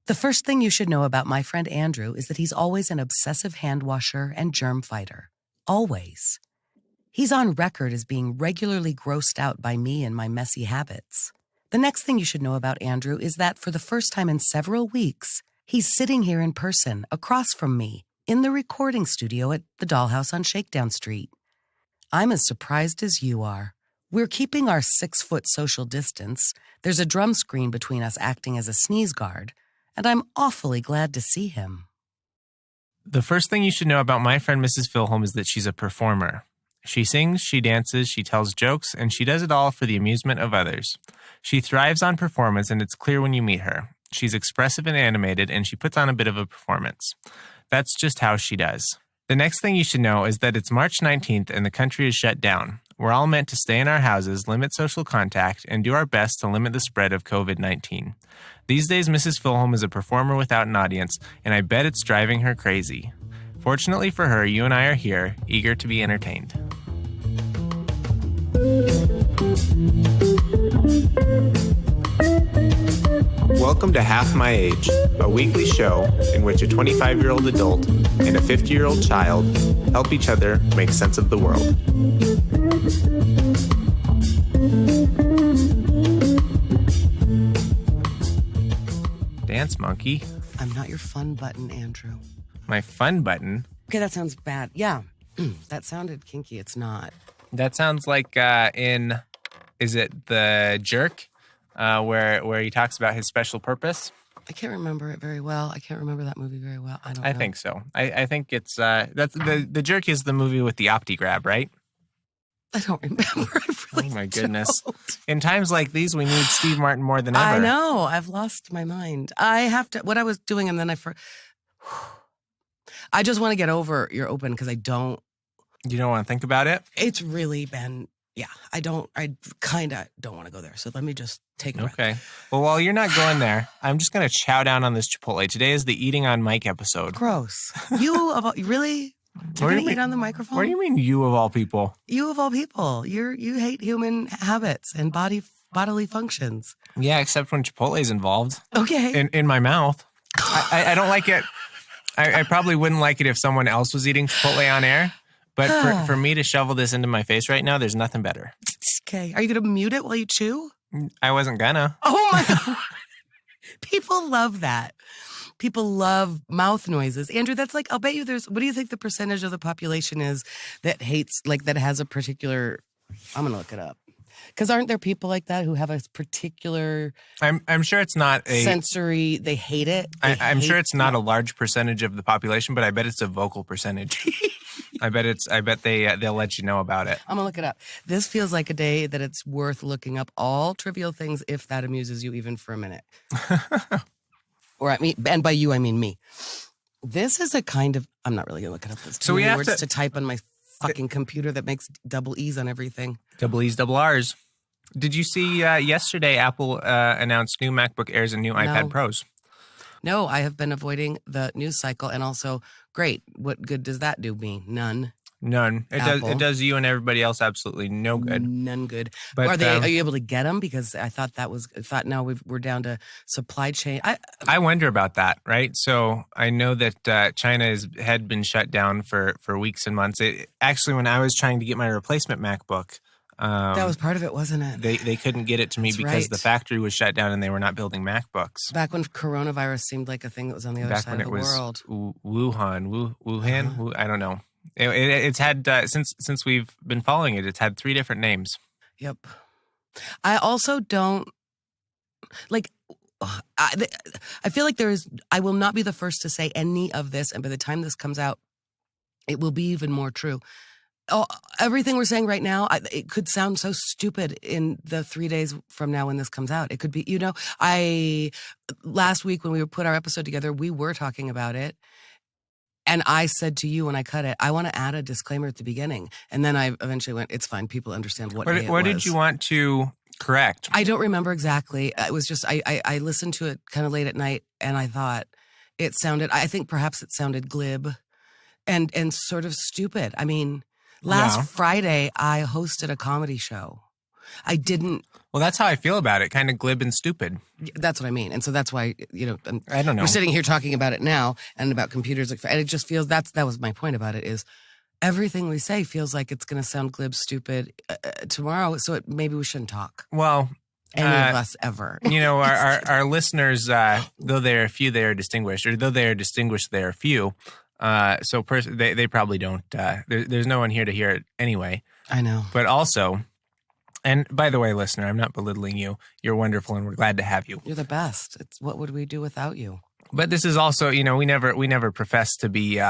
The first thing you should know about my friend Andrew is that he's always an obsessive hand washer and germ fighter. Always. He's on record as being regularly grossed out by me and my messy habits. The next thing you should know about Andrew is that for the first time in several weeks, he's sitting here in person across from me in the recording studio at the Dollhouse on Shakedown Street. I'm as surprised as you are. We're keeping our 6-foot social distance. There's a drum screen between us acting as a sneeze guard, and I'm awfully glad to see him. The first thing you should know about my friend Mrs. Filholm is that she's a performer. She sings, she dances, she tells jokes, and she does it all for the amusement of others. She thrives on performance, and it's clear when you meet her. She's expressive and animated, and she puts on a bit of a performance. That's just how she does. The next thing you should know is that it's March 19th and the country is shut down. We're all meant to stay in our houses, limit social contact, and do our best to limit the spread of COVID-19. These days, Mrs. Filholm is a performer without an audience, and I bet it's driving her crazy. Fortunately for her, you and I are here, eager to be entertained. Welcome to Half My Age, a weekly show in which a 25-year-old adult and a 50-year-old child help each other make sense of the world. Dance monkey. I'm not your fun button, Andrew. My fun button? Okay, that sounds bad. Yeah, that sounded kinky. It's not. That sounds like is it The Jerk, where he talks about his special purpose? I can't remember it very well. I can't remember that movie very well. I don't know. I think so. I think it's that's The Jerk is the movie with the opti grab, right? I don't remember. I really Oh my goodness! don't. In times like these, we need Steve Martin more than ever. I know. I've lost my mind. I have to. What I was doing, and then I just want to get over your open because I don't. You don't want to think about it? It's really been. Yeah, I kind of don't want to go there. So let me just take a breath. Okay. Well, while you're not going there, I'm just going to chow down on this Chipotle. Today is the eating on mic episode. Gross. You really? You're going to eat on the microphone? What do you mean, you of all people? You of all people. You hate human habits and bodily functions. Yeah, except when Chipotle is involved. Okay. In my mouth. I don't like it. I probably wouldn't like it if someone else was eating Chipotle on air. But for me to shovel this into my face right now, there's nothing better. Okay. Are you going to mute it while you chew? I wasn't gonna. Oh, my God. People love that. People love mouth noises. Andrew, that's like, I'll bet you what do you think the percentage of the population is that hates, like, that has a particular, I'm going to look it up. Because aren't there people like that who have a particular I'm sure it's not a sensory, they hate it? I'm sure it's not a large percentage of the population, but I bet it's a vocal percentage. I bet they'll let you know about it. I'm going to look it up. This feels like a day that it's worth looking up all trivial things if that amuses you even for a minute. Or I mean, and by you, I mean me. This is a kind of, I'm not really going to look it up. There's too many words to type on my fucking computer that makes double E's on everything. Double E's, double R's. Did you see yesterday Apple announced new MacBook Airs and new iPad Pros? No, I have been avoiding the news cycle. And also, great. What good does that do me? None. It does you and everybody else absolutely no good. None good. But are you able to get them? Because I thought now we're down to supply chain. I wonder about that, right? So I know that China had been shut down for weeks and months. Actually, when I was trying to get my replacement MacBook, that was part of it, wasn't it? They couldn't get it to me because the factory was shut down and they were not building MacBooks. Back when coronavirus seemed like a thing that was on the other side of the world. Wuhan, I don't know. It's had since we've been following it. It's had 3 different names. Yep. I also don't like. I feel like I will not be the first to say any of this, and by the time this comes out, it will be even more true. Oh, everything we're saying right now, it could sound so stupid in the 3 days from now when this comes out. It could be, last week when we put our episode together, we were talking about it. And I said to you when I cut it, I want to add a disclaimer at the beginning. And then I eventually went, it's fine. People understand what day it was. What did you want to correct? I don't remember exactly. It was just, I listened to it kind of late at night and I thought I think perhaps it sounded glib and sort of stupid. I mean, last Friday I hosted a comedy show I didn't. Well, that's how I feel about it. Kind of glib and stupid. That's what I mean. And so that's why, I don't know. We're sitting here talking about it now and about computers. And it just feels, that was my point about it, is everything we say feels like it's going to sound glib, stupid tomorrow. So maybe we shouldn't talk. Well, any of us ever. Our listeners, though they are few, they are distinguished. Or though they are distinguished, they are few. So they probably don't. There's no one here to hear it anyway. I know. But also, and by the way, listener, I'm not belittling you. You're wonderful, and we're glad to have you. You're the best. It's what would we do without you? But this is also, we never profess to be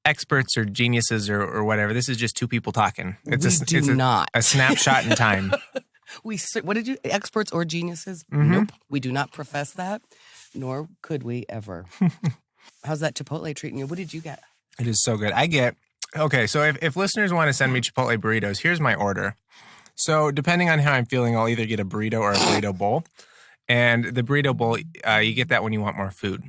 experts or geniuses or whatever. This is just two people talking. It's not a snapshot in time. What did you, experts or geniuses? Mm-hmm. Nope. We do not profess that, nor could we ever. How's that Chipotle treating you? What did you get? It is so good. Okay, so if listeners want to send me Chipotle burritos, here's my order. So depending on how I'm feeling, I'll either get a burrito or a burrito bowl. And the burrito bowl, you get that when you want more food.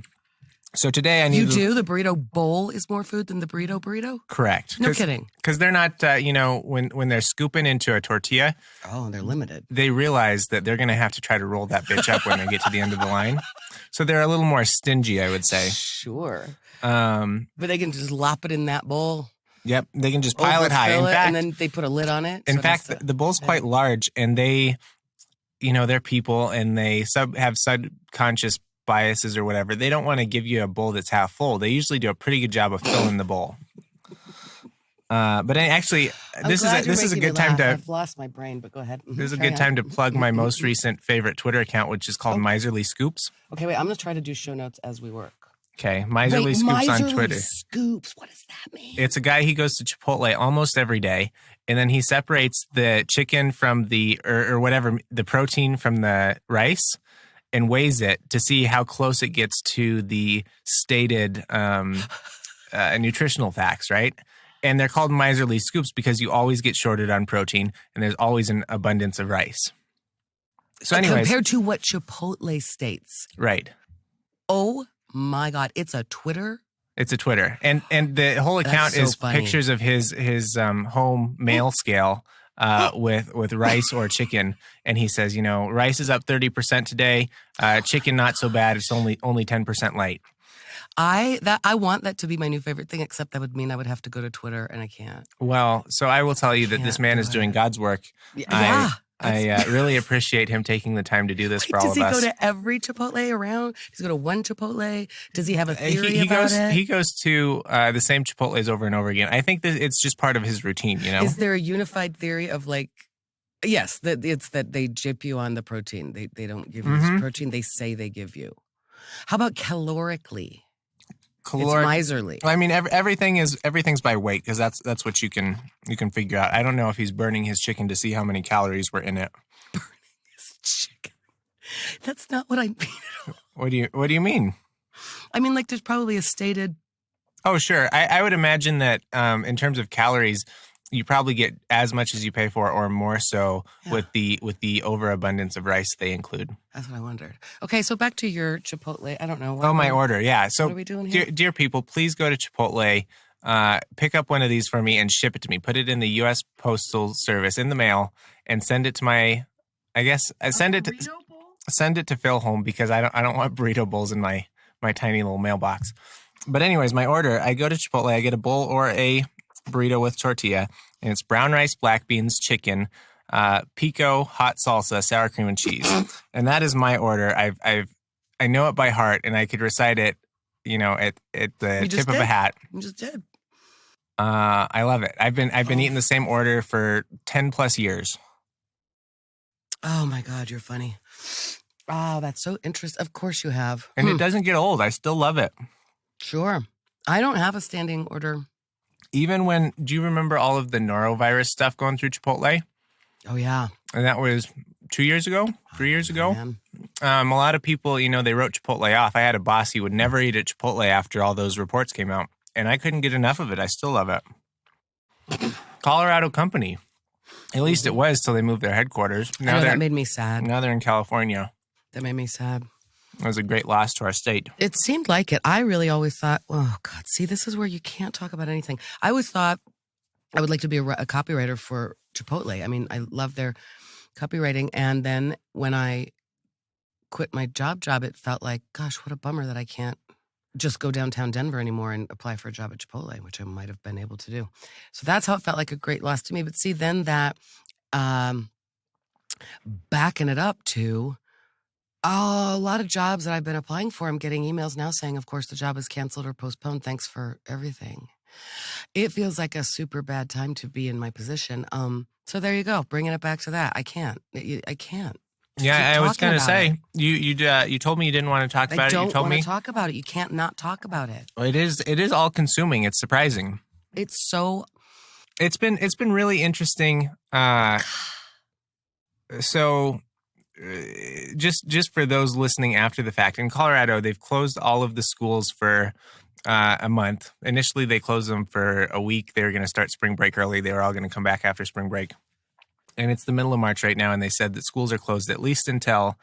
So today I need... You do? The burrito bowl is more food than the burrito? Correct. No kidding. Because they're not, when they're scooping into a tortilla... Oh, they're limited. They realize that they're going to have to try to roll that bitch up when they get to the end of the line. So they're a little more stingy, I would say. Sure. But they can just lop it in that bowl. Yhave they can just pile it high. In fact, and then they put a lid on it. In fact, the bowl's quite large, and they, they're people, and they have subconscious biases or whatever. They don't want to give you a bowl that's half full. They usually do a pretty good job of filling the bowl. But actually, this is a good time to... I've lost my brain, but go ahead. This is a good time to plug my most recent favorite Twitter account, which is called Miserly Scoops. Okay, wait. I'm going to try to do show notes as we work. Okay, Miserly Scoops on Twitter. Scoops, what does that mean? It's a guy, he goes to Chipotle almost every day, and then he separates the chicken from the, or whatever, the protein from the rice, and weighs it to see how close it gets to the stated nutritional facts, right? And they're called Miserly Scoops because you always get shorted on protein, and there's always an abundance of rice. So anyways. Compared to what Chipotle states. Right. Oh, my God, it's a Twitter? It's a Twitter. And the whole account is funny. Pictures of his home mail scale with rice or chicken. And he says, rice is up 30% today. Chicken, not so bad. It's only 10% light. I want that to be my new favorite thing, except that would mean I would have to go to Twitter, and I can't. Well, so I will tell you that this man is doing God's work. Yeah. I really appreciate him taking the time to do this for all of us. Does he go to every Chipotle around? Does he go to one Chipotle? Does he have a theory about it? He goes to the same Chipotles over and over again. I think that it's just part of his routine, Is there a unified theory of yes, it's that they jip you on the protein. They don't give you protein. They say they give you. How about calorically? It's miserly. I mean, everything's by weight because that's what you can figure out. I don't know if he's burning his chicken to see how many calories were in it. Burning his chicken. That's not what I mean at all. What do you mean? I mean, there's probably a stated. Oh, sure. I would imagine that in terms of calories, you probably get as much as you pay for, or more so, with the overabundance of rice they include. That's what I wondered. Okay, so back to your Chipotle. I don't know. My order. Yeah. So, what are we doing here? Dear people, please go to Chipotle, pick up one of these for me, and ship it to me. Put it in the U.S. Postal Service in the mail, and send it to my. I guess send it to Filholm because I don't want burrito bowls in my tiny little mailbox. But anyways, my order. I go to Chipotle. I get a bowl or a burrito with tortilla, and it's brown rice, black beans, chicken, pico, hot salsa, sour cream, and cheese. And that is my order. I know it by heart, and I could recite it, at the tip of a hat. You just did. I love it. I've been eating the same order for 10 plus years. Oh my God, you're funny. Oh, that's so interesting. Of course you have. And it doesn't get old. I still love it. Sure. I don't have a standing order. Even do you remember all of the norovirus stuff going through Chipotle? Oh, yeah. And that was 2 years ago, 3 years ago. Man. A lot of people, they wrote Chipotle off. I had a boss, he would never eat at Chipotle after all those reports came out. And I couldn't get enough of it. I still love it. Colorado company. At least it was till they moved their headquarters. Now that made me sad. Now they're in California. That made me sad. It was a great loss to our state. It seemed like it. I really always thought, oh, God, see, this is where you can't talk about anything. I always thought I would like to be a copywriter for Chipotle. I mean, I love their copywriting. And then when I quit my job, it felt like, gosh, what a bummer that I can't just go downtown Denver anymore and apply for a job at Chipotle, which I might have been able to do. So that's how it felt like a great loss to me. But see, then that backing it up to a lot of jobs that I've been applying for, I'm getting emails now saying, of course, the job is canceled or postponed. Thanks for everything. It feels like a super bad time to be in my position. So there you go, bringing it back to that. I can't. Yeah, I was going to say, you told me you didn't want to talk about it. You told me. I don't want to talk about it. You can't not talk about it. It is all consuming. It's surprising. It's so. It's been really interesting. So just for those listening after the fact, in Colorado, they've closed all of the schools for a month. Initially, they closed them for a week. They were going to start spring break early. They were all going to come back after spring break. And it's the middle of March right now, and they said that schools are closed at least until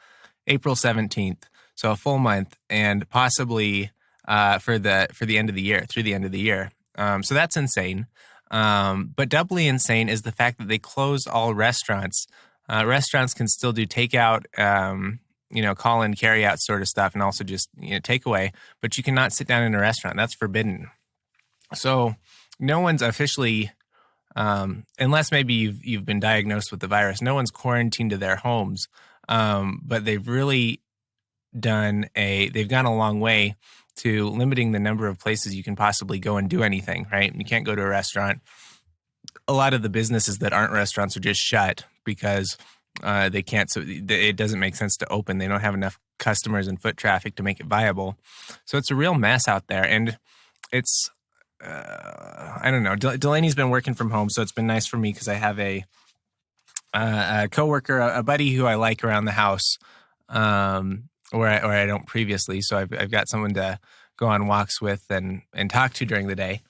April 17th, so a full month, and possibly for the end of the year, through the end of the year. So that's insane. But doubly insane is the fact that they closed all restaurants. Restaurants can still do takeout, call in, carry out sort of stuff, and also just takeaway. But you cannot sit down in a restaurant. That's forbidden. So no one's officially, unless maybe you've been diagnosed with the virus, no one's quarantined to their homes. But they've really they've gone a long way to limiting the number of places you can possibly go and do anything, right? You can't go to a restaurant. A lot of the businesses that aren't restaurants are just shut because they can't. So it doesn't make sense to open. They don't have enough customers and foot traffic to make it viable. So it's a real mess out there. And it's, I don't know. Delaney's been working from home, so it's been nice for me because I have a coworker, a buddy who I like around the house, or I don't previously. So I've got someone to go on walks with and talk to during the day.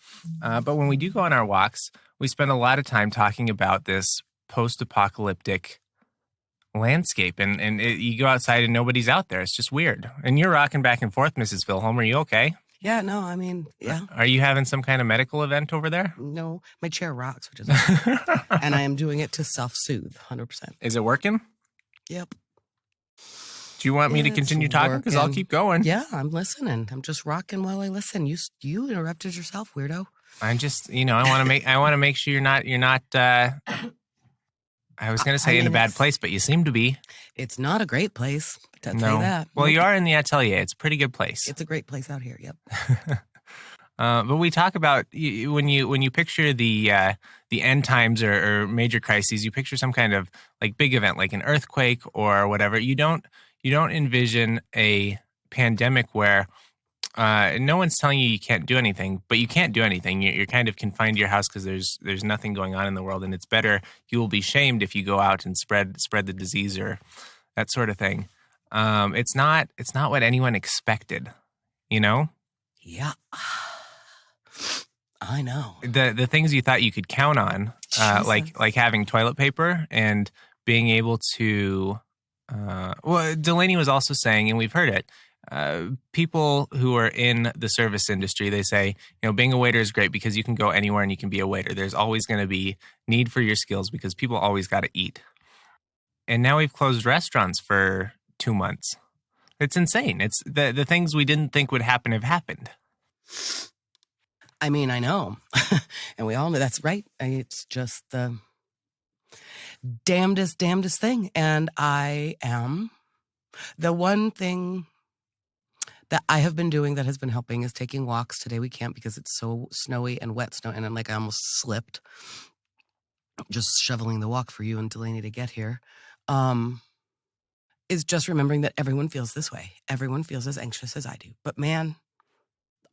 But when we do go on our walks, we spend a lot of time talking about this post-apocalyptic landscape. And you go outside and nobody's out there. It's just weird. And you're rocking back and forth, Mrs. Filholm. Are you okay? Yeah, no, I mean, yeah. Are you having some kind of medical event over there? No, my chair rocks, which is awesome. And I am doing it to self-soothe, 100%. Is it working? Yep. Do you want me to continue talking? Because I'll keep going. Yeah, I'm listening. I'm just rocking while I listen. You interrupted yourself, weirdo. I'm just, I want to make sure you're not. I was going to say in a bad place, but you seem to be. It's not a great place. I'll tell you that. Well, you are in the atelier. It's a pretty good place. It's a great place out here. Yep. But we talk about when you picture the end times or major crises, you picture some kind of like big event, like an earthquake or whatever. You don't envision a pandemic where no one's telling you can't do anything, but you can't do anything. You're kind of confined to your house because there's nothing going on in the world, and it's better. You will be shamed if you go out and spread the disease or that sort of thing. It's not what anyone expected, Yeah, I know. The things you thought you could count on, like having toilet paper and being able to. Delaney was also saying, and we've heard it. People who are in the service industry, they say, being a waiter is great because you can go anywhere and you can be a waiter. There's always going to be need for your skills because people always got to eat. And now we've closed restaurants for 2 months. It's insane. It's the things we didn't think would happen have happened. I mean, I know. And we all know that's right. It's just the damnedest thing. And I am the one thing that I have been doing that has been helping is taking walks. Today we can't because it's so snowy and wet snow. And I almost slipped just shoveling the walk for you and Delaney to get here. Is just remembering that everyone feels this way. Everyone feels as anxious as I do. But man,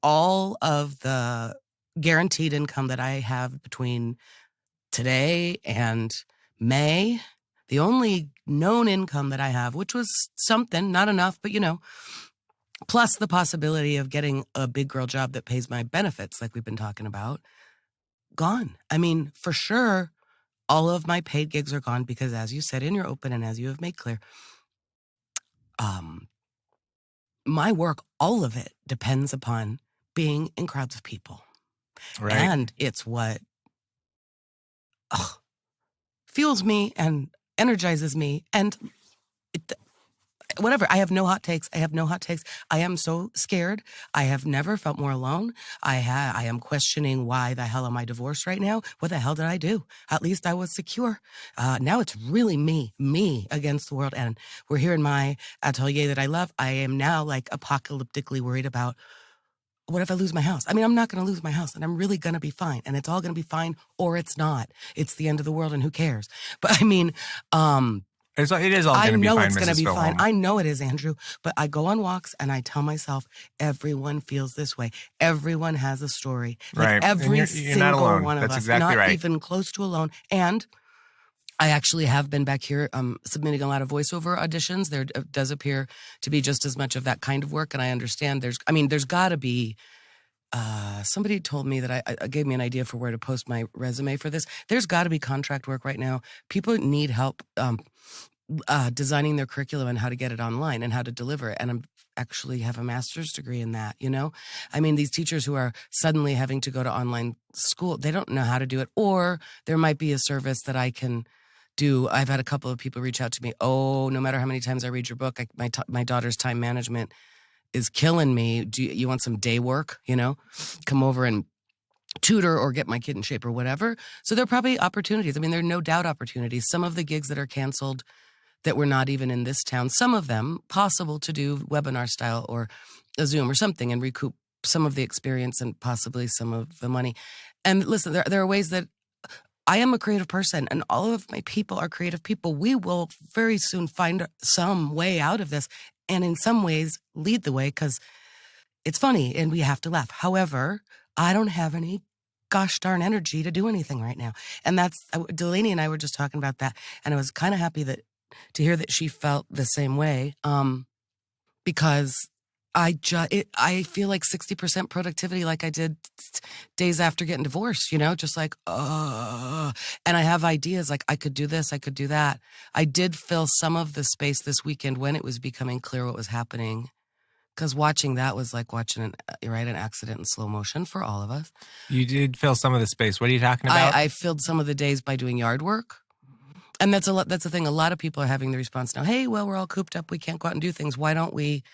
all of the guaranteed income that I have between today and May, the only known income that I have, which was something, not enough, but plus the possibility of getting a big girl job that pays my benefits like we've been talking about, gone. I mean, for sure, all of my paid gigs are gone because as you said in your open and as you have made clear, my work, all of it depends upon being in crowds of people. Right. And it's what fuels me and energizes me. And whatever. I have no hot takes. I am so scared. I have never felt more alone. I am questioning why the hell am I divorced right now? What the hell did I do? At least I was secure. Now it's really me against the world. And we're here in my atelier that I love. I am now like apocalyptically worried about, what if I lose my house? I mean, I'm not going to lose my house, and I'm really going to be fine, and it's all going to be fine, or it's not. It's the end of the world, and who cares? But I mean, it is all going to be fine, I know it's going to be Mrs. fine. Filholm. I know it is, Andrew. But I go on walks and I tell myself, everyone feels this way. Everyone has a story. Like Right. every You're single not alone. one of That's us, exactly not right. even close to alone. And I actually have been back here submitting a lot of voiceover auditions. There does appear to be just as much of that kind of work. And I understand there's got to be. Somebody told me that I gave me an idea for where to post my resume for this. There's got to be contract work right now. People need help designing their curriculum and how to get it online and how to deliver it. And I'm actually have a master's degree in that, you know? I mean, these teachers who are suddenly having to go to online school, they don't know how to do it. Or there might be a service that I can do. I've had a couple of people reach out to me. Oh, no matter how many times I read your book, my daughter's time management is killing me. Do you want some day work, you know? Come over and tutor or get my kid in shape or whatever. So there are probably opportunities. I mean, there are no doubt opportunities. Some of the gigs that are canceled that were not even in this town, some of them possible to do webinar style or a Zoom or something and recoup some of the experience and possibly some of the money. And listen, there are ways that I am a creative person and all of my people are creative people. We will very soon find some way out of this and in some ways lead the way because it's funny and we have to laugh. However, I don't have any gosh darn energy to do anything right now. And that's, Delaney and I were just talking about that. And I was kind of happy to hear that she felt the same way. Because I feel like 60% productivity like I did days after getting divorced, you know, just like, and I have ideas like I could do this, I could do that. I did fill some of the space this weekend when it was becoming clear what was happening. Because watching that was like watching an accident in slow motion for all of us. You did fill some of the space. What are you talking about? I filled some of the days by doing yard work. And that's the thing. A lot of people are having the response now, hey, well, we're all cooped up. We can't go out and do things. Why don't we,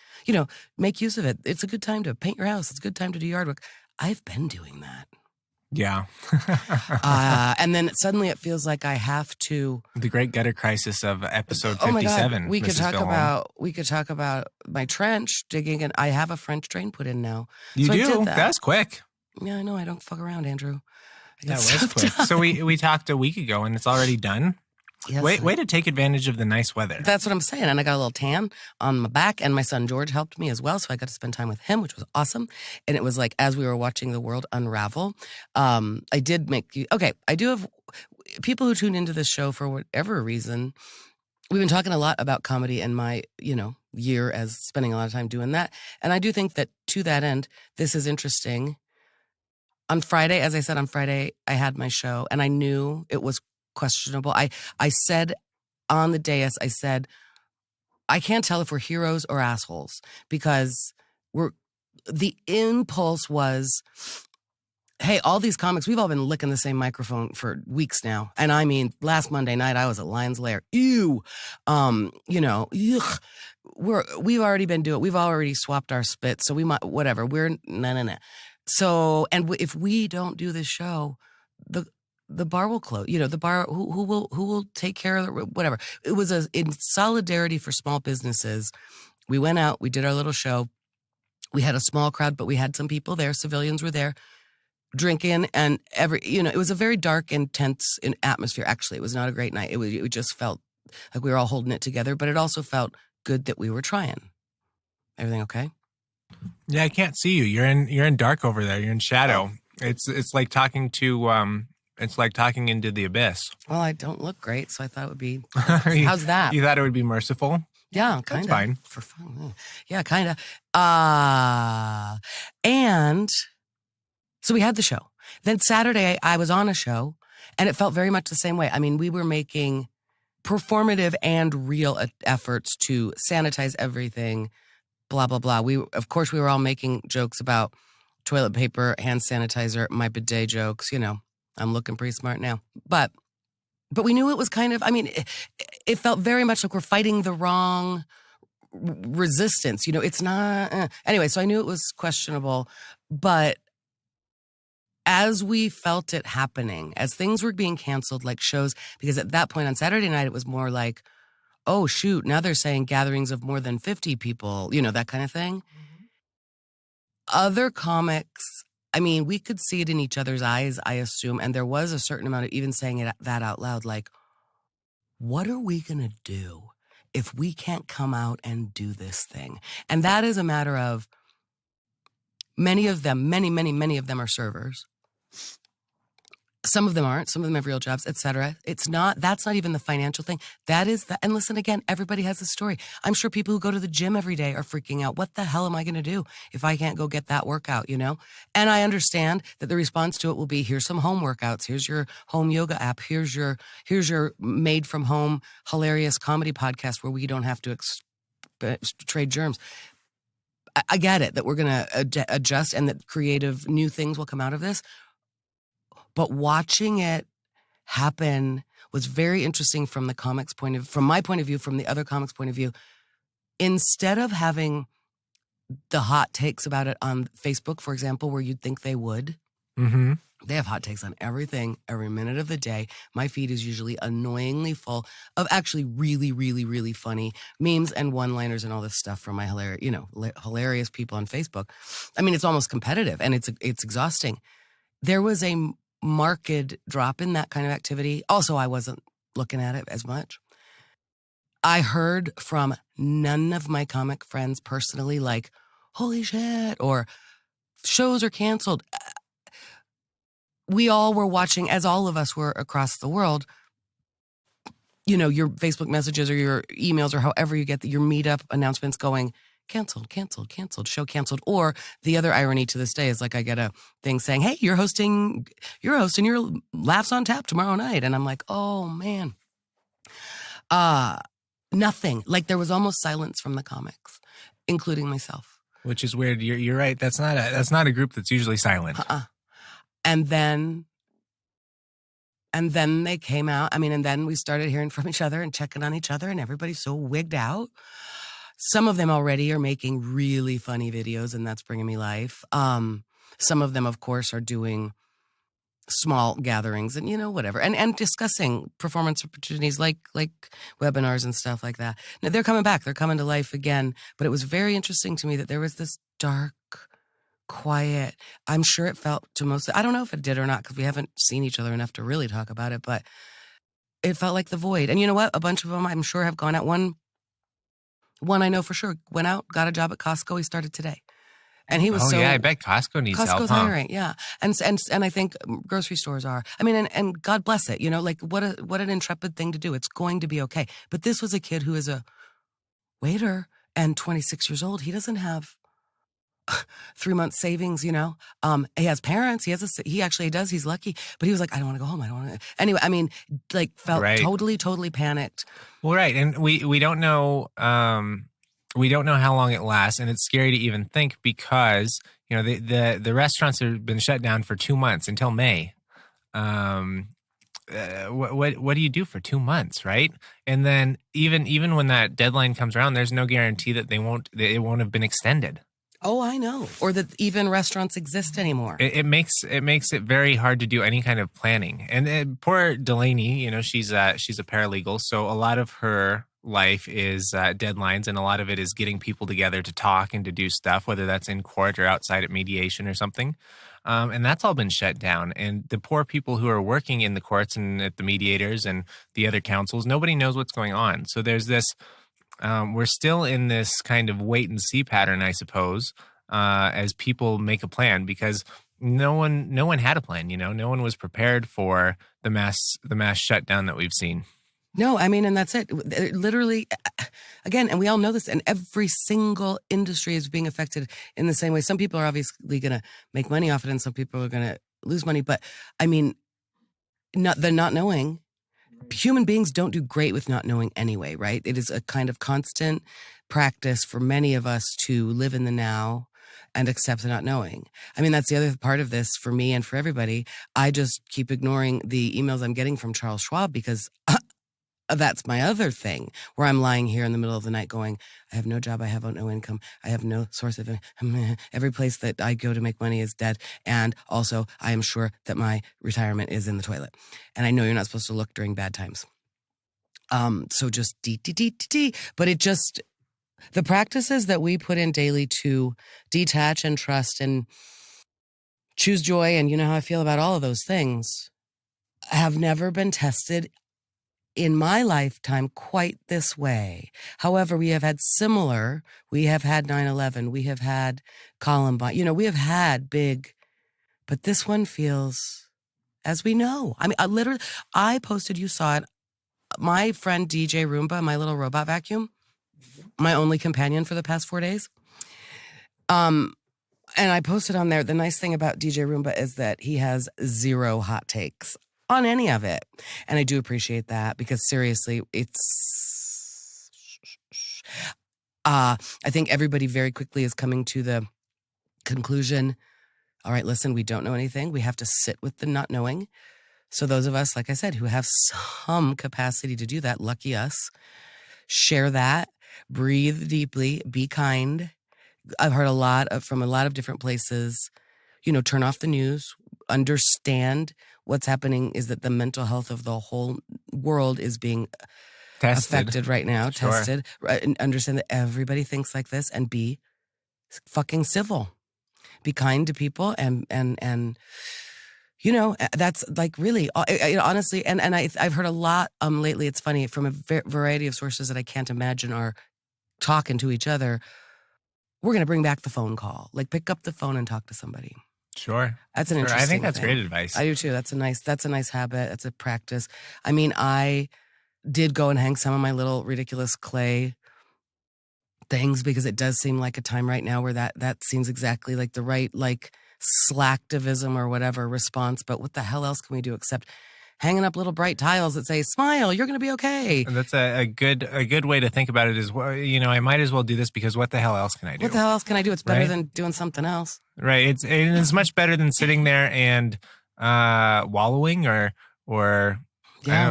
make use of it? It's a good time to paint your house. It's a good time to do yard work. I've been doing that. Yeah. And then suddenly it feels like I have to. The great gutter crisis of episode 57. Oh my God. We could Mrs. talk about my trench digging, and I have a French drain put in now. You so do? I did that. That's quick. Yeah, I know. I don't fuck around, Andrew. That was quick. So we talked a week ago, and it's already done. Yes, way to take advantage of the nice weather. That's what I'm saying. And I got a little tan on my back, and my son George helped me as well. So I got to spend time with him, which was awesome. And it was like, as we were watching the world unravel, I did make you, okay, I do have people who tune into this show for whatever reason. We've been talking a lot about comedy and my, year as spending a lot of time doing that. And I do think that to that end, this is interesting. On Friday, as I said, I had my show and I knew it was questionable. I said on the dais, I said, I can't tell if we're heroes or assholes because the impulse was, hey, all these comics, we've all been licking the same microphone for weeks now. And I mean, last Monday night, I was at Lion's Lair. Ew. Ugh. We've already been doing it. We've already swapped our spit. So we might, whatever. We're no. So, and if we don't do this show, the bar will close. The bar who will take care of whatever. It was in solidarity for small businesses. We went out, we did our little show. We had a small crowd, but we had some people there. Civilians were there drinking, and it was a very dark, intense atmosphere. Actually, it was not a great night. It just felt like we were all holding it together, but it also felt good that we were trying. Everything okay? Yeah, I can't see you. You're in dark over there. You're in shadow. It's like talking to It's like talking into the abyss. Well, I don't look great, so I thought it would be. How's that? You thought it would be merciful? Yeah, kind of. That's fine. For fun. Yeah, kind of. And so we had the show. Then Saturday, I was on a show, and it felt very much the same way. I mean, we were making performative and real efforts to sanitize everything, blah, blah, blah. Of course, we were all making jokes about toilet paper, hand sanitizer, my bidet jokes, I'm looking pretty smart now. But But we knew it was kind of, I mean, it felt very much like we're fighting the wrong resistance. It's not. Anyway, so I knew it was questionable. But as we felt it happening, as things were being canceled, like shows, because at that point on Saturday night, it was more like, oh, shoot, now they're saying gatherings of more than 50 people, that kind of thing. Other comics, I mean, we could see it in each other's eyes, I assume. And there was a certain amount of even saying that out loud, like, what are we going to do if we can't come out and do this thing? And that is a matter of many of them, many of them are servers. Some of them aren't. Some of them have real jobs, etc. That's not even the financial thing. That is and listen again, everybody has a story. I'm sure people who go to the gym every day are freaking out. What the hell am I going to do if I can't go get that workout, And I understand that the response to it will be, here's some home workouts. Here's your home yoga app. Here's your made from home hilarious comedy podcast where we don't have to trade germs. I get it that we're going to adjust and that creative new things will come out of this. But watching it happen was very interesting from my point of view, from the other comics' point of view. Instead of having the hot takes about it on Facebook, for example, where you'd think they would, they have hot takes on everything, every minute of the day. My feed is usually annoyingly full of actually really, really, really funny memes and one-liners and all this stuff from my hilarious people on Facebook. I mean, it's almost competitive and it's exhausting. There was a marked drop in that kind of activity. Also, I wasn't looking at it as much. I heard from none of my comic friends personally, like, holy shit, or shows are canceled. We all were watching, as all of us were across the world, your Facebook messages or your emails or however you get your meetup announcements going, canceled, show canceled. Or the other irony to this day is, like, I get a thing saying, hey, you're hosting your Laughs on Tap tomorrow night. And I'm like, oh man. Nothing. Like, there was almost silence from the comics, including myself. Which is weird. You're right. That's not a group that's usually silent. And then they came out. I mean, and then we started hearing from each other and checking on each other, and everybody's so wigged out. Some of them already are making really funny videos, and that's bringing me life. Some of them, of course, are doing small gatherings and, whatever, and discussing performance opportunities like webinars and stuff like that. Now, they're coming back. They're coming to life again. But it was very interesting to me that there was this dark, quiet. I'm sure it felt to most. I don't know if it did or not because we haven't seen each other enough to really talk about it. But it felt like the void. And you know what? A bunch of them, I'm sure, have gone out. One I know for sure went out, got a job at Costco. He started today. And he was I bet Costco needs help. Costco's hiring, yeah. And I think grocery stores are. I mean, and God bless it, like what an intrepid thing to do. It's going to be okay. But this was a kid who is a waiter and 26 years old. He doesn't have 3 months savings, He has parents. He actually does. He's lucky. But he was like, I don't want to go home. I don't want to. Anyway, I mean, like, felt totally panicked. Well, right. And we don't know. We don't know how long it lasts, and it's scary to even think because the restaurants have been shut down for 2 months until May. What do you do for 2 months, right? And then even when that deadline comes around, there's no guarantee that it won't have been extended. Oh, I know. Or that even restaurants exist anymore. It makes it very hard to do any kind of planning. And poor Delaney, she's a paralegal, so a lot of her life is deadlines, and a lot of it is getting people together to talk and to do stuff, whether that's in court or outside at mediation or something. And that's all been shut down. And the poor people who are working in the courts and at the mediators and the other councils, nobody knows what's going on. So there's this, we're still in this kind of wait and see pattern, I suppose, as people make a plan, because no one had a plan. No one was prepared for the mass shutdown that we've seen. No, I mean, and that's it. Literally, again, and we all know this, and every single industry is being affected in the same way. Some people are obviously going to make money off it, and some people are going to lose money. But I mean, the not knowing. Human beings don't do great with not knowing anyway, right? It is a kind of constant practice for many of us to live in the now and accept the not knowing. I mean, that's the other part of this for me and for everybody. I just keep ignoring the emails I'm getting from Charles Schwab because that's my other thing where I'm lying here in the middle of the night going, I have no job. I have no income. I have no source of income. Every place that I go to make money is dead. And also I am sure that my retirement is in the toilet. And I know you're not supposed to look during bad times. So just but it just, the practices that we put in daily to detach and trust and choose joy, and you know how I feel about all of those things, have never been tested in my lifetime quite this way. However, we have had 9/11, we have had Columbine, we have had big, but this one feels, as we know. I mean, I posted, you saw it, my friend DJ Roomba, my little robot vacuum, my only companion for the past 4 days. And I posted on there, the nice thing about DJ Roomba is that he has 0 hot takes on any of it. And I do appreciate that because seriously, I think everybody very quickly is coming to the conclusion, all right, listen, we don't know anything. We have to sit with the not knowing. So those of us, like I said, who have some capacity to do that, lucky us, share that, breathe deeply, be kind. I've heard from a lot of different places, turn off the news, understand what's happening is that the mental health of the whole world is being affected right now, tested, and understand that everybody thinks like this, and be fucking civil, be kind to people. And that's like really, honestly, and I've heard a lot lately. It's funny, from a variety of sources that I can't imagine are talking to each other. We're going to bring back the phone call. Like, pick up the phone and talk to somebody. Sure. That's an interesting I think that's thing. great advice. I do too. That's a nice habit. That's a practice. I mean, I did go and hang some of my little ridiculous clay things because it does seem like a time right now where that seems exactly like the right, like, slacktivism or whatever response. But what the hell else can we do except hanging up little bright tiles that say, smile, you're going to be okay. And that's a good way to think about it is, I might as well do this because what the hell else can I do? What the hell else can I do? It's better than doing something else. Right. It's much better than sitting there and wallowing or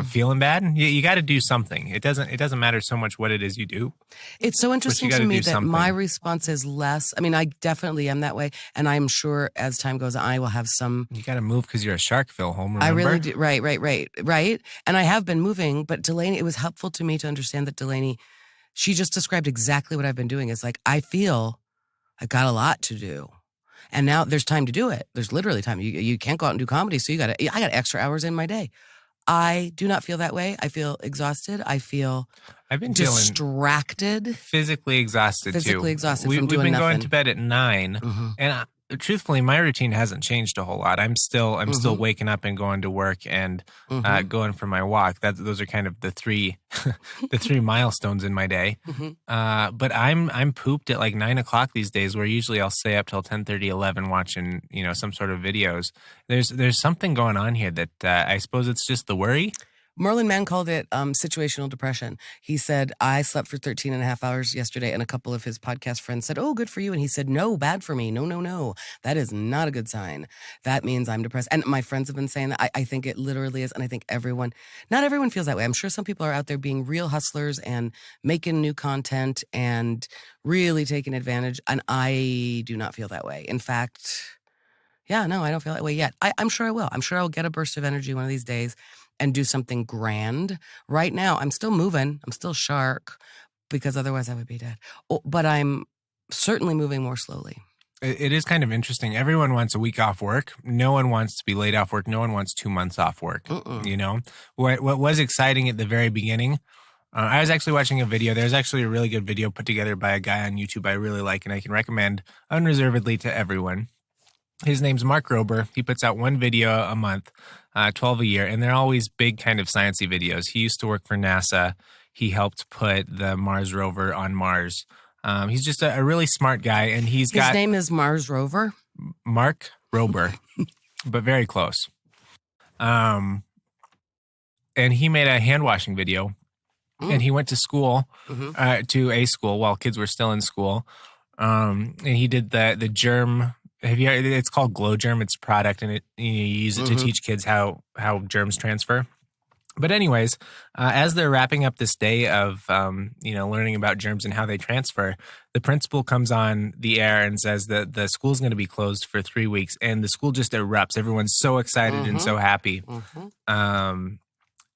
feeling bad. You got to do something. It doesn't matter so much what it is you do. It's so interesting to me that my response is less. I mean, I definitely am that way, and I'm sure as time goes on, I will have some. You got to move because you're a shark, Filholm. Remember? I really do. Right. And I have been moving, but Delaney, it was helpful to me to understand that Delaney, she just described exactly what I've been doing. It's like, I feel I've got a lot to do. And now there's time to do it. There's literally time. You can't go out and do comedy, so I got extra hours in my day. I do not feel that way. I feel exhausted. I've been distracted. Physically exhausted too. We've been going to bed at 9, and truthfully, my routine hasn't changed a whole lot. I'm still waking up and going to work and going for my walk. Those are kind of the three milestones in my day. But I'm pooped at like 9 o'clock these days, where usually I'll stay up till 10:30, 11 watching some sort of videos. There's something going on here that I suppose it's just the worry. Merlin Mann called it situational depression. He said, I slept for 13 and a half hours yesterday, and a couple of his podcast friends said, oh, good for you. And he said, no, bad for me. No. That is not a good sign. That means I'm depressed. And my friends have been saying that. I think it literally is. And I think not everyone feels that way. I'm sure some people are out there being real hustlers and making new content and really taking advantage. And I do not feel that way. In fact, I don't feel that way yet. I'm sure I will. I'm sure I'll get a burst of energy one of these days and do something grand. Right now, I'm still moving. I'm still shark, because otherwise I would be dead. But I'm certainly moving more slowly. It is kind of interesting. Everyone wants a week off work. No one wants to be laid off work. No one wants 2 months off work. What was exciting at the very beginning, I was actually watching a video. There's actually a really good video put together by a guy on YouTube I really like, and I can recommend unreservedly to everyone. His name's Mars Rover. He puts out 1 video a month, 12 a year, and they're always big kind of sciencey videos. He used to work for NASA. He helped put the Mars Rover on Mars. He's just a really smart guy, and his name is Mars Rover? Mars Rover, but very close. And he made a hand washing video, and he went to school, to a school while kids were still in school. And he did the germ. It's called Glo Germ. It's a product, and you use it to teach kids how germs transfer. But anyways, as they're wrapping up this day of, learning about germs and how they transfer, the principal comes on the air and says that the school's going to be closed for 3 weeks, and the school just erupts. Everyone's so excited and so happy. And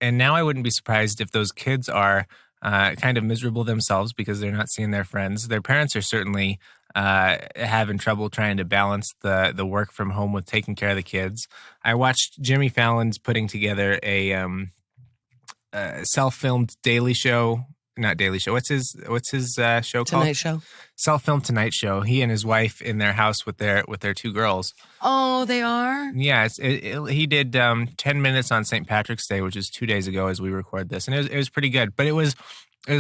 now I wouldn't be surprised if those kids are kind of miserable themselves because they're not seeing their friends. Their parents are certainly having trouble trying to balance the work from home with taking care of the kids. I watched Jimmy Fallon's putting together a self-filmed Daily Show, not Daily Show. What's his show called? Tonight Show. Self-filmed Tonight Show. He and his wife in their house with their 2 girls. Oh, they are? Yeah, he did 10 minutes on St. Patrick's Day, which is 2 days ago as we record this, and it was pretty good. But it was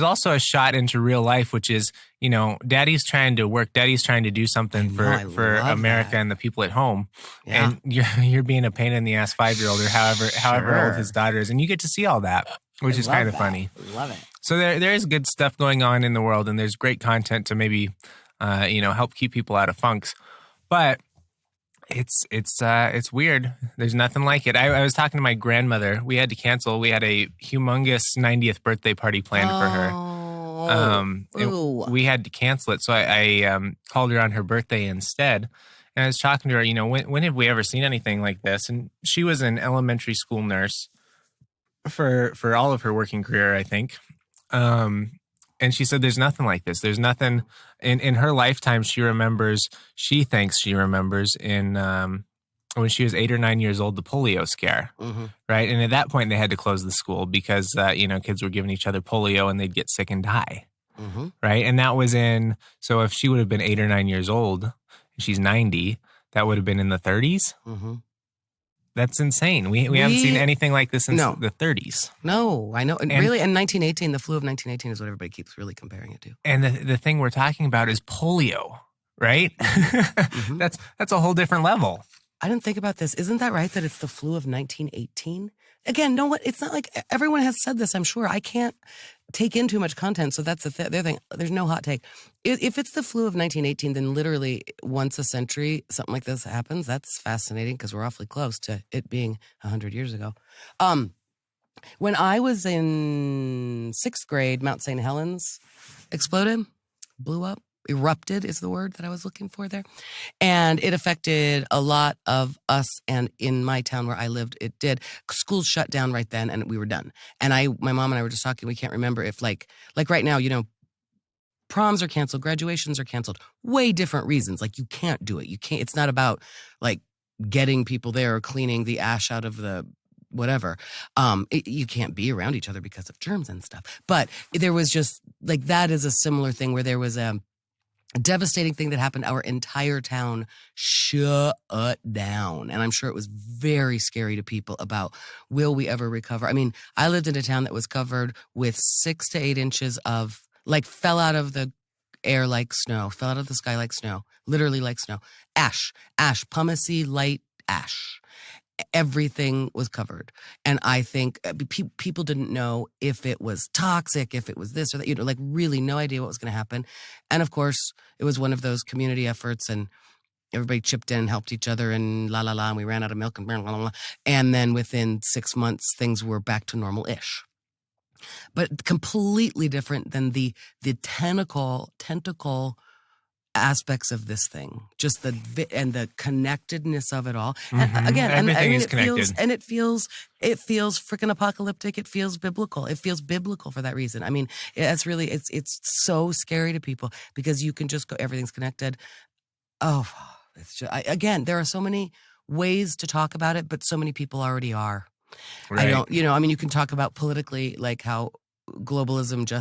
also a shot into real life, which is, Daddy's trying to work, Daddy's trying to do something for America and the people at home, and you're being a pain in the ass 5-year-old or however old his daughter is, and you get to see all that, which is kind of funny. Love it. So there is good stuff going on in the world, and there's great content to maybe help keep people out of funks, but it's weird. There's nothing like it. I was talking to my grandmother. We had to cancel. We had a humongous 90th birthday party planned for her. We had to cancel it. So I called her on her birthday instead. And I was talking to her, when have we ever seen anything like this? And she was an elementary school nurse for all of her working career, I think. And she said, there's nothing like this. There's nothing in her lifetime. She thinks she remembers in when she was 8 or 9 years old, the polio scare, right? And at that point, they had to close the school because, kids were giving each other polio and they'd get sick and die, right? And that was so if she would have been 8 or 9 years old, and she's 90, that would have been in the 30s. That's insane. We haven't seen anything like this since the 30s. No, I know. And really, in 1918, the flu of 1918 is what everybody keeps really comparing it to. And the thing we're talking about is polio, right? That's a whole different level. I didn't think about this. Isn't that right that it's the flu of 1918? Again, no, it's not like everyone has said this, I'm sure. I can't take in too much content, so that's the other thing. There's no hot take. If it's the flu of 1918, then literally once a century, something like this happens. That's fascinating because we're awfully close to it being 100 years ago. When I was in 6th grade, Mount St. Helens exploded, blew up. Erupted is the word that I was looking for there. And it affected a lot of us. And in my town where I lived, it did. Schools shut down right then and we were done. And my mom and I were just talking, we can't remember if like right now, proms are canceled, graduations are canceled. Way different reasons. Like you can't do it. You can't, it's not about like getting people there or cleaning the ash out of the whatever. You can't be around each other because of germs and stuff. But there was just like, that is a similar thing where there was a devastating thing that happened. Our entire town shut down. And I'm sure it was very scary to people about, will we ever recover? I mean, I lived in a town that was covered with 6 to 8 inches of, like, fell out of the air like snow, fell out of the sky like snow, literally like snow. Ash, pumicey, light ash. Everything was covered. And I think people didn't know if it was toxic, if it was this or that, like really no idea what was going to happen. And of course, it was one of those community efforts and everybody chipped in and helped each other and and we ran out of milk and blah, blah, blah. And then within 6 months, things were back to normal-ish. But completely different than the tentacle aspects of this thing, just the connectedness of it all. And again, everything is connected. It feels freaking apocalyptic. It feels biblical. It feels biblical for that reason. I mean, it's so scary to people because you can just go, everything's connected. Oh, it's just, again, there are so many ways to talk about it, but so many people already are. Right. You can talk about politically, like how globalism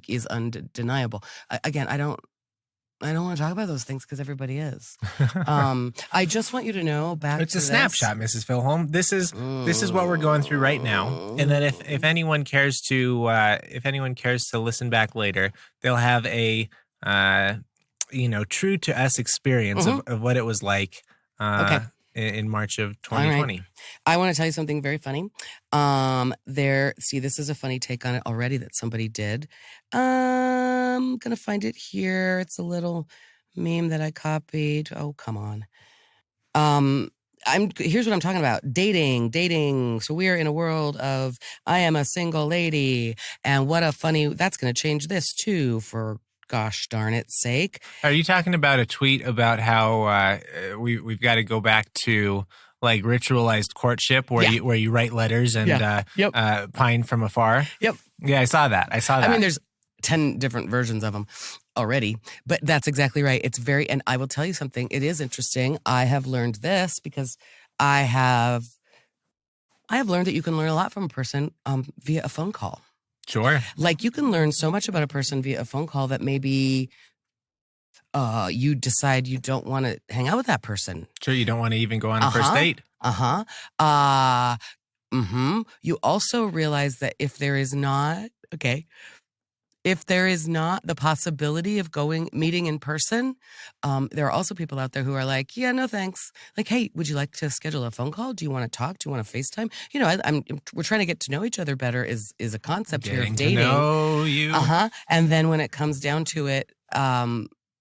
is undeniable. Again, I don't want to talk about those things because everybody is. I just want you to know it's a snapshot, Mrs. Filholm. This is what we're going through right now. And then if anyone cares to listen back later, they'll have a true to us experience of what it was like. In March of 2020. Right. I want to tell you something very funny. This is a funny take on it already that somebody did. I'm going to find it here. It's a little meme that I copied. Oh, come on. Here's what I'm talking about. Dating. So we are in a world of I am a single lady, and what a funny that's going to change this too. For gosh darn its sake. Are you talking about a tweet about how we've got to go back to like ritualized courtship where you write letters and pine from afar? Yep. Yeah, I saw that. I mean, there's 10 different versions of them already, but that's exactly right. It's and I will tell you something. It is interesting. I have learned this because I have learned that you can learn a lot from a person via a phone call. Sure. Like you can learn so much about a person via a phone call that maybe you decide you don't want to hang out with that person. Sure, you don't want to even go on a first date. You also realize that if there is not the possibility of meeting in person, there are also people out there who are like, yeah, no thanks. Like, hey, would you like to schedule a phone call? Do you want to talk? Do you want to FaceTime? You know, we're trying to get to know each other better is a concept here of dating. To know you. And then when it comes down to it,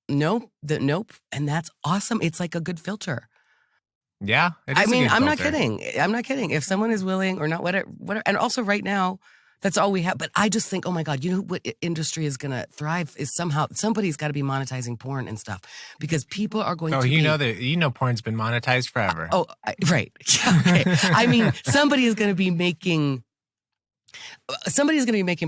nope. And that's awesome. It's like a good filter. Yeah. I'm not kidding. If someone is willing or not, whatever. And also right now, that's all we have. But I just think, oh my God, you know what industry is going to thrive is somehow somebody's got to be monetizing porn and stuff because people are going to be. Porn's been monetized forever. Right. Okay. I mean, somebody is going to be making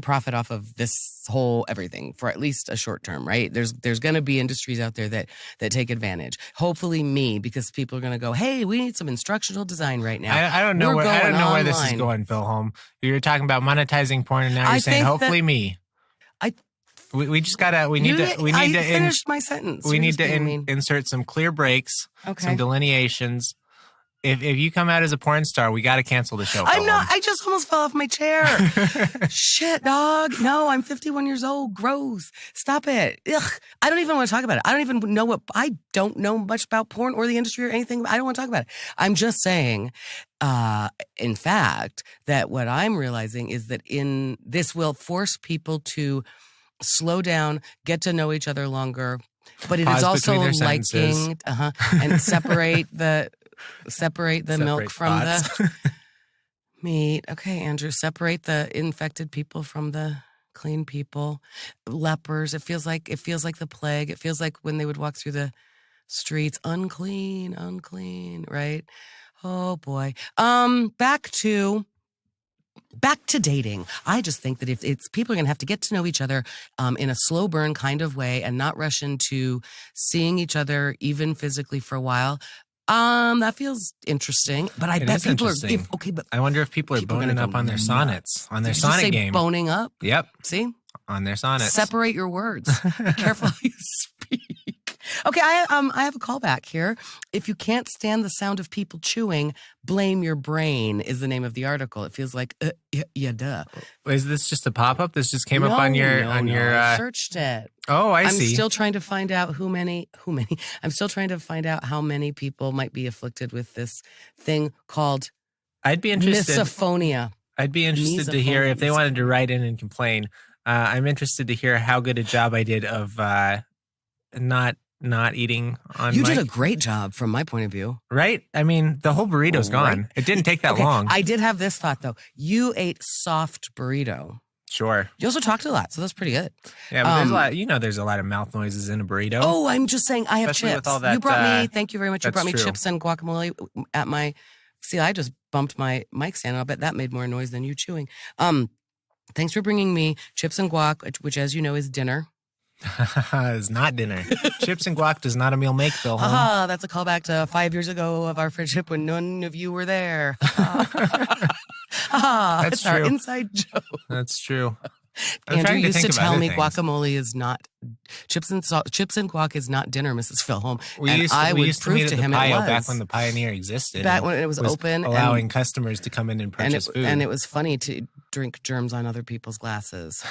profit off of this whole everything for at least a short term, right? There's going to be industries out there that take advantage. Hopefully me, because people are going to go, hey, we need some instructional design right now. I don't know where this is going, Filholm. You're talking about monetizing porn and now you're saying hopefully me. We just gotta. We need to finish my sentence. We need to insert some clear breaks, some delineations. If you come out as a porn star, we got to cancel the show. I'm not. I just almost fell off my chair. Shit, dog. No, I'm 51 years old. Gross. Stop it. Ugh. I don't even want to talk about it. I don't know much about porn or the industry or anything. I don't want to talk about it. I'm just saying, in fact, that what I'm realizing is that this will force people to slow down, get to know each other longer, but it is also liking and separate the milk from the meat. Okay, Andrew, separate the infected people from the clean people. Lepers. It feels like the plague. It feels like when they would walk through the streets, unclean, right? Oh boy. Back to dating. I just think that if people are going to have to get to know each other in a slow burn kind of way and not rush into seeing each other even physically for a while. That feels interesting, but I bet people are but I wonder if people are boning up on their sonnets, on their sonnet game. Boning up? Yep. See? On their sonnets. Separate your words. Be careful how you speak. Okay, I have a callback here. If you can't stand the sound of people chewing, blame your brain is the name of the article. It feels like yeah, duh. Is this just a pop-up? This just came up on your I searched it. Oh, I see. I'm still trying to find out I'm still trying to find out how many people might be afflicted with this thing called Misophonia. I'd be interested to hear if they wanted to write in and complain. I'm interested to hear how good a job I did of not eating on You did a great job from my point of view. Right? I mean, the whole burrito's gone. It didn't take that long. I did have this thought, though. You ate soft burrito. Sure. You also talked a lot, so that's pretty good. Yeah, but there's a lot of mouth noises in a burrito. Oh, I'm just saying I have especially chips. With all that, you brought me, thank you very much. You brought me true. chips and guacamole at my, see, I just bumped my mic stand. I'll bet that made more noise than you chewing. Thanks for bringing me chips and guac, which as you know is dinner. It's not dinner. Chips and guac does not a meal make, Filholm. That's a callback to 5 years ago of our friendship when none of you were there. That's true. Our inside joke. That's true. Andrew used to tell me guacamole is not chips and guac is not dinner, Mrs. Filholm. I would prove to him it was back when the Pioneer existed. Back when it was open, allowing customers to come in and purchase food. And it was funny to drink germs on other people's glasses.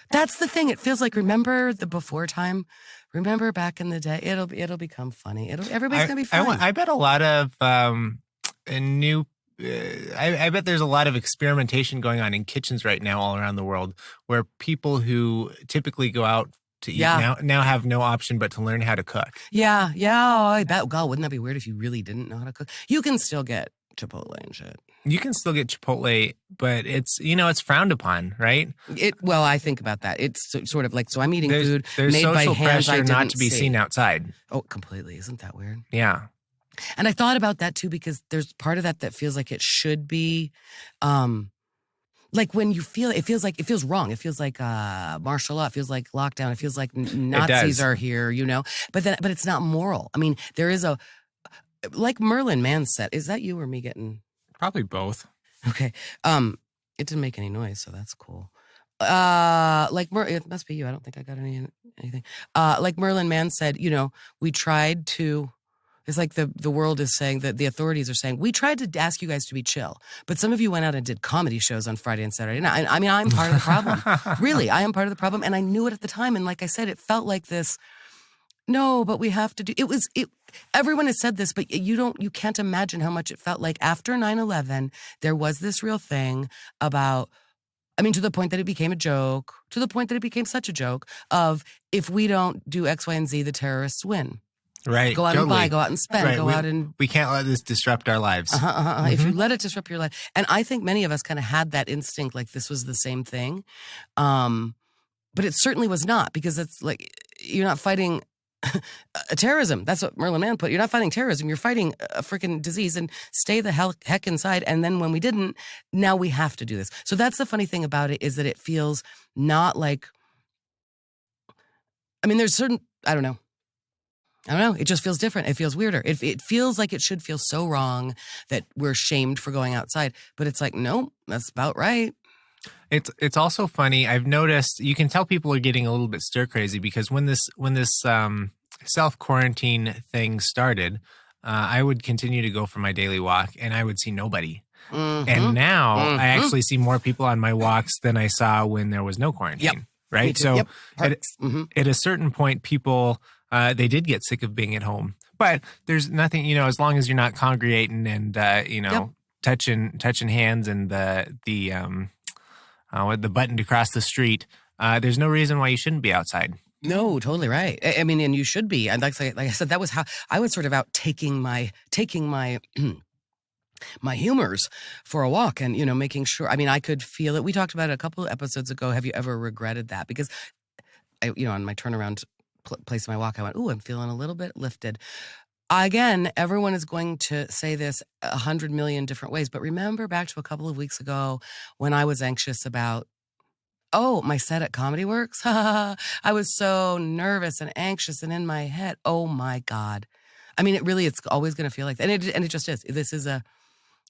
That's the thing. It feels like remember the before time. Remember back in the day. It'll become funny. Everybody's gonna be funny. I bet a lot of new. I bet there's a lot of experimentation going on in kitchens right now all around the world where people who typically go out to eat. Yeah. Now have no option but to learn how to cook. Yeah. Oh, I bet. God, wouldn't that be weird if you really didn't know how to cook? You can still get Chipotle and shit. You can still get Chipotle, but it's frowned upon, right? Well, I think about that. It's sort of like, so I'm eating food There's made by social hands I pressure didn't not to be see. seen outside. Oh, completely. Isn't that weird? Yeah. And I thought about that too, because there's part of that feels like it should be, like when you feel, it feels wrong. It feels like martial law. It feels like lockdown. It feels like Nazis are here, but it's not moral. I mean, there is like Merlin Mann said, is that you or me getting? Probably both. Okay. It didn't make any noise, so that's cool. It must be you. I don't think I got anything. Like Merlin Mann said, we tried to. It's like the world is saying that the authorities are saying, we tried to ask you guys to be chill, but some of you went out and did comedy shows on Friday and Saturday night. I mean, I'm part of the problem. Really, I am part of the problem, and I knew it at the time. And like I said, it felt like this. No, but we have to do. Everyone has said this, but you can't imagine how much it felt like after 9/11. There was this real thing about. I mean, to the point that it became a joke. To the point that it became such a joke of, if we don't do X, Y, and Z, the terrorists win. Right. Go out and buy, go out and spend, right. go out and... We can't let this disrupt our lives. Mm-hmm. If you let it disrupt your life. And I think many of us kind of had that instinct, like this was the same thing. But it certainly was not, because it's like, you're not fighting terrorism. That's what Merlin Mann put. You're not fighting terrorism. You're fighting a freaking disease, and stay the heck inside. And then when we didn't, now we have to do this. So that's the funny thing about it, is that it feels not like, I mean, there's certain, I don't know. It just feels different. It feels weirder. It feels like it should feel so wrong that we're shamed for going outside. But it's like, no, that's about right. It's also funny. I've noticed you can tell people are getting a little bit stir crazy, because when this self-quarantine thing started, I would continue to go for my daily walk and I would see nobody. Mm-hmm. And now I actually see more people on my walks than I saw when there was no quarantine. Yep. Right. So at a certain point, people, they did get sick of being at home, but there's nothing, as long as you're not congregating and, touching hands and the button to cross the street, there's no reason why you shouldn't be outside. No, totally right. I mean, and you should be. And like I said, that was how I was sort of out taking my my humors for a walk, and making sure. I mean, I could feel it. We talked about it a couple of episodes ago. Have you ever regretted that? Because on my turnaround place of my walk, I went, "Ooh, I'm feeling a little bit lifted." Again, everyone is going to say this 100 million different ways, but remember back to a couple of weeks ago when I was anxious about, my set at Comedy Works? I was so nervous and anxious and in my head. Oh my God. I mean, it's always going to feel like that. And it just is.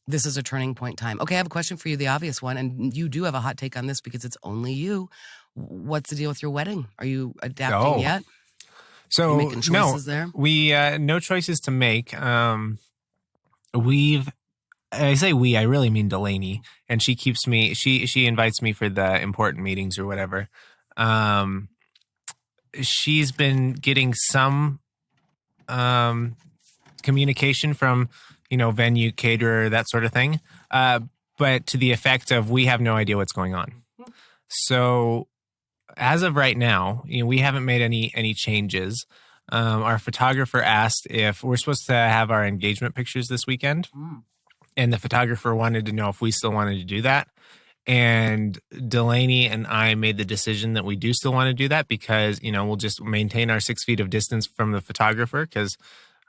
This is a turning point time. Okay, I have a question for you, the obvious one, and you do have a hot take on this because it's only you. What's the deal with your wedding? Are you adapting yet? So making choices there? We no choices to make. I say we, I really mean Delaney, and she keeps me. She invites me for the important meetings or whatever. She's been getting some communication from venue, caterer, that sort of thing, but to the effect of, we have no idea what's going on. So as of right now, we haven't made any changes. Our photographer asked if we're supposed to have our engagement pictures this weekend. And the photographer wanted to know if we still wanted to do that. And Delaney and I made the decision that we do still want to do that, because, we'll just maintain our 6 feet of distance from the photographer, because,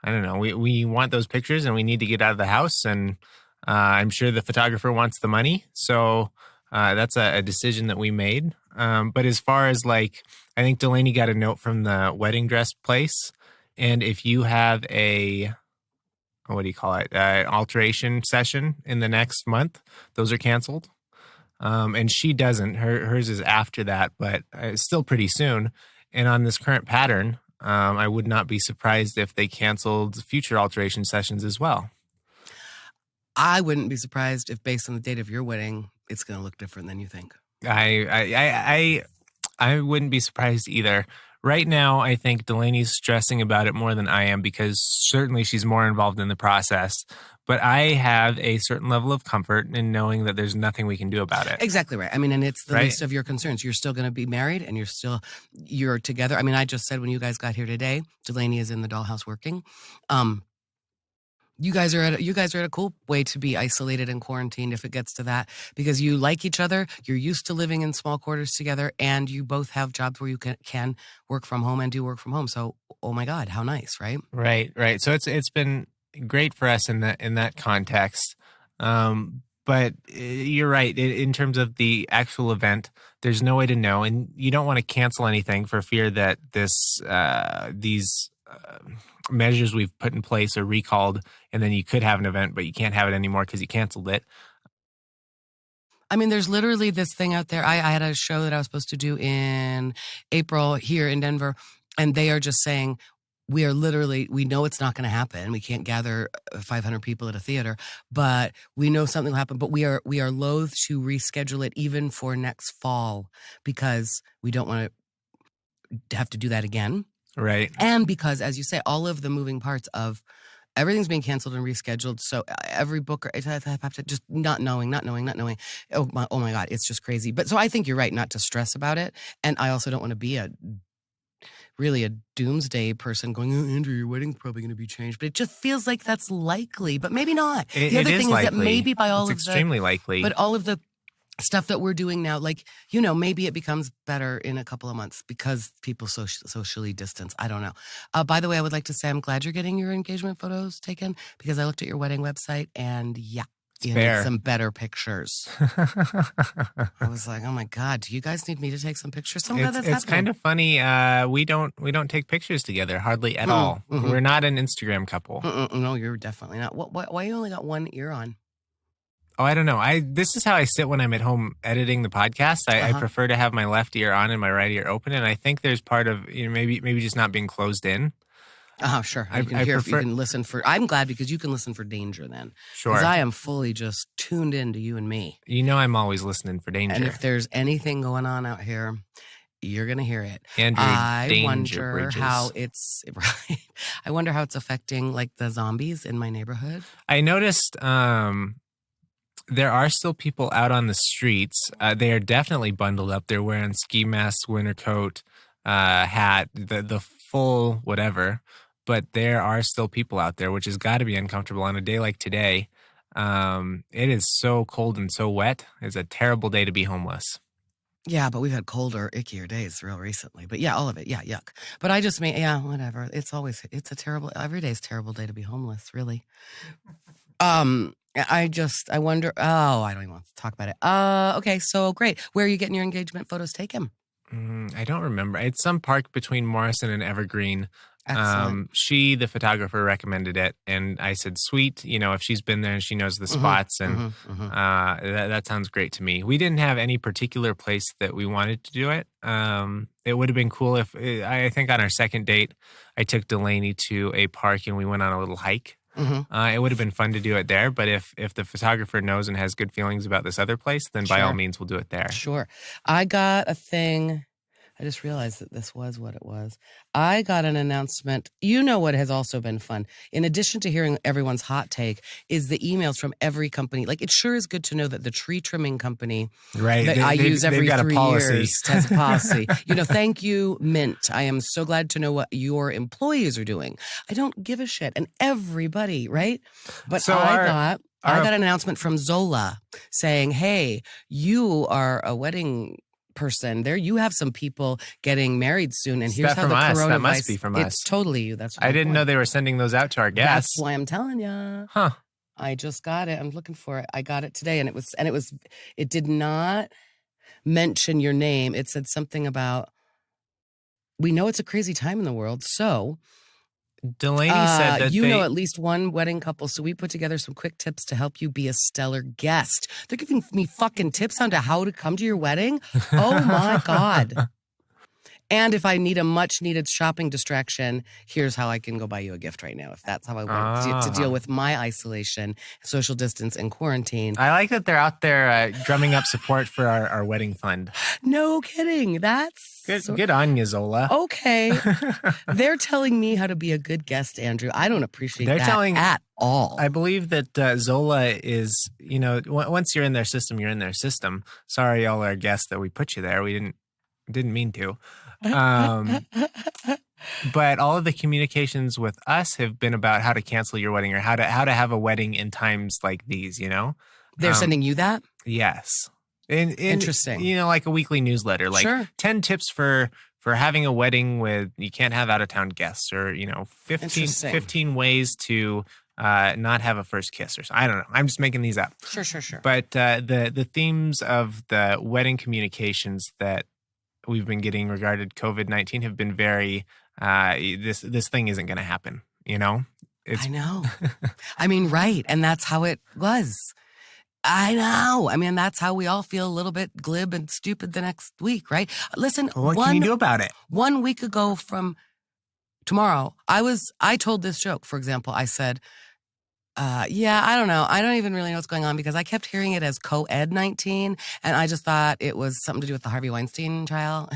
I don't know, we want those pictures and we need to get out of the house. And I'm sure the photographer wants the money. So that's a decision that we made. But as far as I think Delaney got a note from the wedding dress place. And if you have what do you call it? Alteration session in the next month, those are canceled. And she doesn't. Hers is after that, but it's still pretty soon. And on this current pattern, I would not be surprised if they canceled future alteration sessions as well. I wouldn't be surprised if, based on the date of your wedding, it's going to look different than you think. I wouldn't be surprised either. Right now, I think Delaney's stressing about it more than I am because certainly she's more involved in the process. But I have a certain level of comfort in knowing that there's nothing we can do about it. Exactly right. I mean, and it's the Right. least of your concerns. You're still going to be married and you're together. I mean, I just said when you guys got here today, Delaney is in the dollhouse working. You guys are at a cool way to be isolated and quarantined if it gets to that, because you like each other, you're used to living in small quarters together, and you both have jobs where you can work from home and do work from home. So, oh my God, how nice, right? Right. So it's been great for us in that context. But you're right. In terms of the actual event, there's no way to know, and you don't want to cancel anything for fear that these measures we've put in place are recalled, and then you could have an event, but you can't have it anymore because you canceled it. I mean, there's literally this thing out there. I had a show that I was supposed to do in April here in Denver, and they are just saying, we know it's not going to happen. We can't gather 500 people at a theater, but we know something will happen. But we are loath to reschedule it even for next fall because we don't want to have to do that again. Right. And because, as you say, all of the moving parts of everything's being canceled and rescheduled. So every booker, just not knowing. Oh my God, it's just crazy. But so I think you're right not to stress about it. And I also don't want to be really a doomsday person going, oh, Andrew, your wedding's probably going to be changed. But it just feels like that's likely, but maybe not. The other thing is that maybe by all of extremely likely. But all of the stuff that we're doing now, like, maybe it becomes better in a couple of months because people socially distance. I don't know. By the way, I would like to say I'm glad you're getting your engagement photos taken because I looked at your wedding website and you need some better pictures. I was like, oh my God, do you guys need me to take some pictures? It's kind of funny. We don't take pictures together hardly at all. Mm-hmm. We're not an Instagram couple. No, you're definitely not. Why you only got one ear on? Oh, I don't know. This is how I sit when I'm at home editing the podcast. I prefer to have my left ear on and my right ear open, and I think there's part of maybe just not being closed in. Oh, sure. You can listen for. I'm glad because you can listen for danger then. Sure. Because I am fully just tuned in to you and me. I'm always listening for danger. And if there's anything going on out here, you're gonna hear it. Andrew, I wonder how it's right. I wonder how it's affecting like the zombies in my neighborhood. I noticed. There are still people out on the streets. They are definitely bundled up. They're wearing ski masks, winter coat, hat, the full whatever. But there are still people out there, which has got to be uncomfortable on a day like today. It is so cold and so wet. It's a terrible day to be homeless. Yeah, but we've had colder, ickier days real recently. But yeah, all of it. Yeah, yuck. But I just mean, yeah, whatever. Every day's a terrible day to be homeless, really. I wonder, I don't even want to talk about it. Okay, so great. Where are you getting your engagement photos taken? I don't remember. It's some park between Morrison and Evergreen. Excellent. The photographer, recommended it, and I said, sweet, if she's been there and she knows the spots, and that sounds great to me. We didn't have any particular place that we wanted to do it. It would have been cool if, I think on our second date, I took Delaney to a park and we went on a little hike. It would have been fun to do it there, but if the photographer knows and has good feelings about this other place, then by all means we'll do it there. Sure. I got a thing. I just realized that this was what it was. I got an announcement. What has also been fun, in addition to hearing everyone's hot take, is the emails from every company. Like, it sure is good to know that the tree trimming company that I use every 3 years has a policy. Thank you, Mint. I am so glad to know what your employees are doing. I don't give a shit. And everybody, right? But so I got an announcement from Zola saying, hey, you are a wedding person there. You have some people getting married soon, and here's how the coronavirus. That must be from us. It's totally you. That's what I didn't know they were sending those out to our guests. That's why I'm telling you. Huh. I just got it. I'm looking for it. I got it today, and it did not mention your name. It said something about, we know it's a crazy time in the world, so Delaney said that at least one wedding couple, so we put together some quick tips to help you be a stellar guest. They're giving me fucking tips on how to come to your wedding? Oh, my God. And if I need a much needed shopping distraction, here's how I can go buy you a gift right now. If that's how I want to deal with my isolation, social distance, and quarantine. I like that they're out there drumming up support for our wedding fund. No kidding. That's good on you, Zola. Okay. They're telling me how to be a good guest, Andrew. I don't appreciate that at all. I believe that Zola is, once you're in their system, you're in their system. Sorry, all our guests that we put you there. We didn't mean to. But all of the communications with us have been about how to cancel your wedding or how to have a wedding in times like these, They're sending you that? Yes. Interesting. Like a weekly newsletter, like 10 tips for having a wedding with, you can't have out of town guests, or, 15 ways to not have a first kiss, or something. I don't know. I'm just making these up. Sure. But the themes of the wedding communications that we've been getting regarding COVID-19 have been very, this thing isn't going to happen, I know. I mean, right. And that's how it was. I know. I mean, that's how we all feel, a little bit glib and stupid the next week, right? Listen, what can you do about it? 1 week ago from tomorrow, I told this joke, for example. I said, I don't know. I don't even really know what's going on because I kept hearing it as co-ed 19, and I just thought it was something to do with the Harvey Weinstein trial.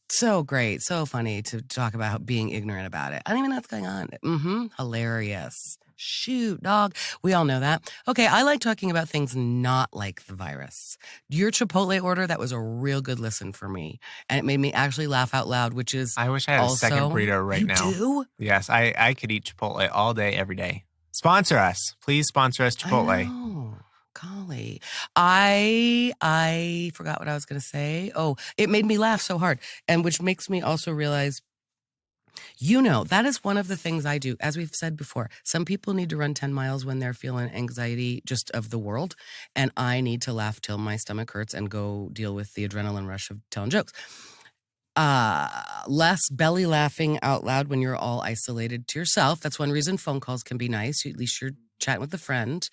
So great. So funny to talk about being ignorant about it. I don't even know what's going on. Hilarious. Shoot, dog. We all know that. Okay, I like talking about things not like the virus. Your Chipotle order, that was a real good listen for me. And it made me actually laugh out loud, which is I wish I had a second burrito right now. You do? Yes, I could eat Chipotle all day, every day. Sponsor us. Please sponsor us, Chipotle. I know. Golly. I forgot what I was going to say. Oh, it made me laugh so hard. And which makes me also realize, that is one of the things I do. As we've said before, some people need to run 10 miles when they're feeling anxiety just of the world. And I need to laugh till my stomach hurts and go deal with the adrenaline rush of telling jokes. Less belly laughing out loud when you're all isolated to yourself. That's one reason phone calls can be nice. At least you're chatting with a friend.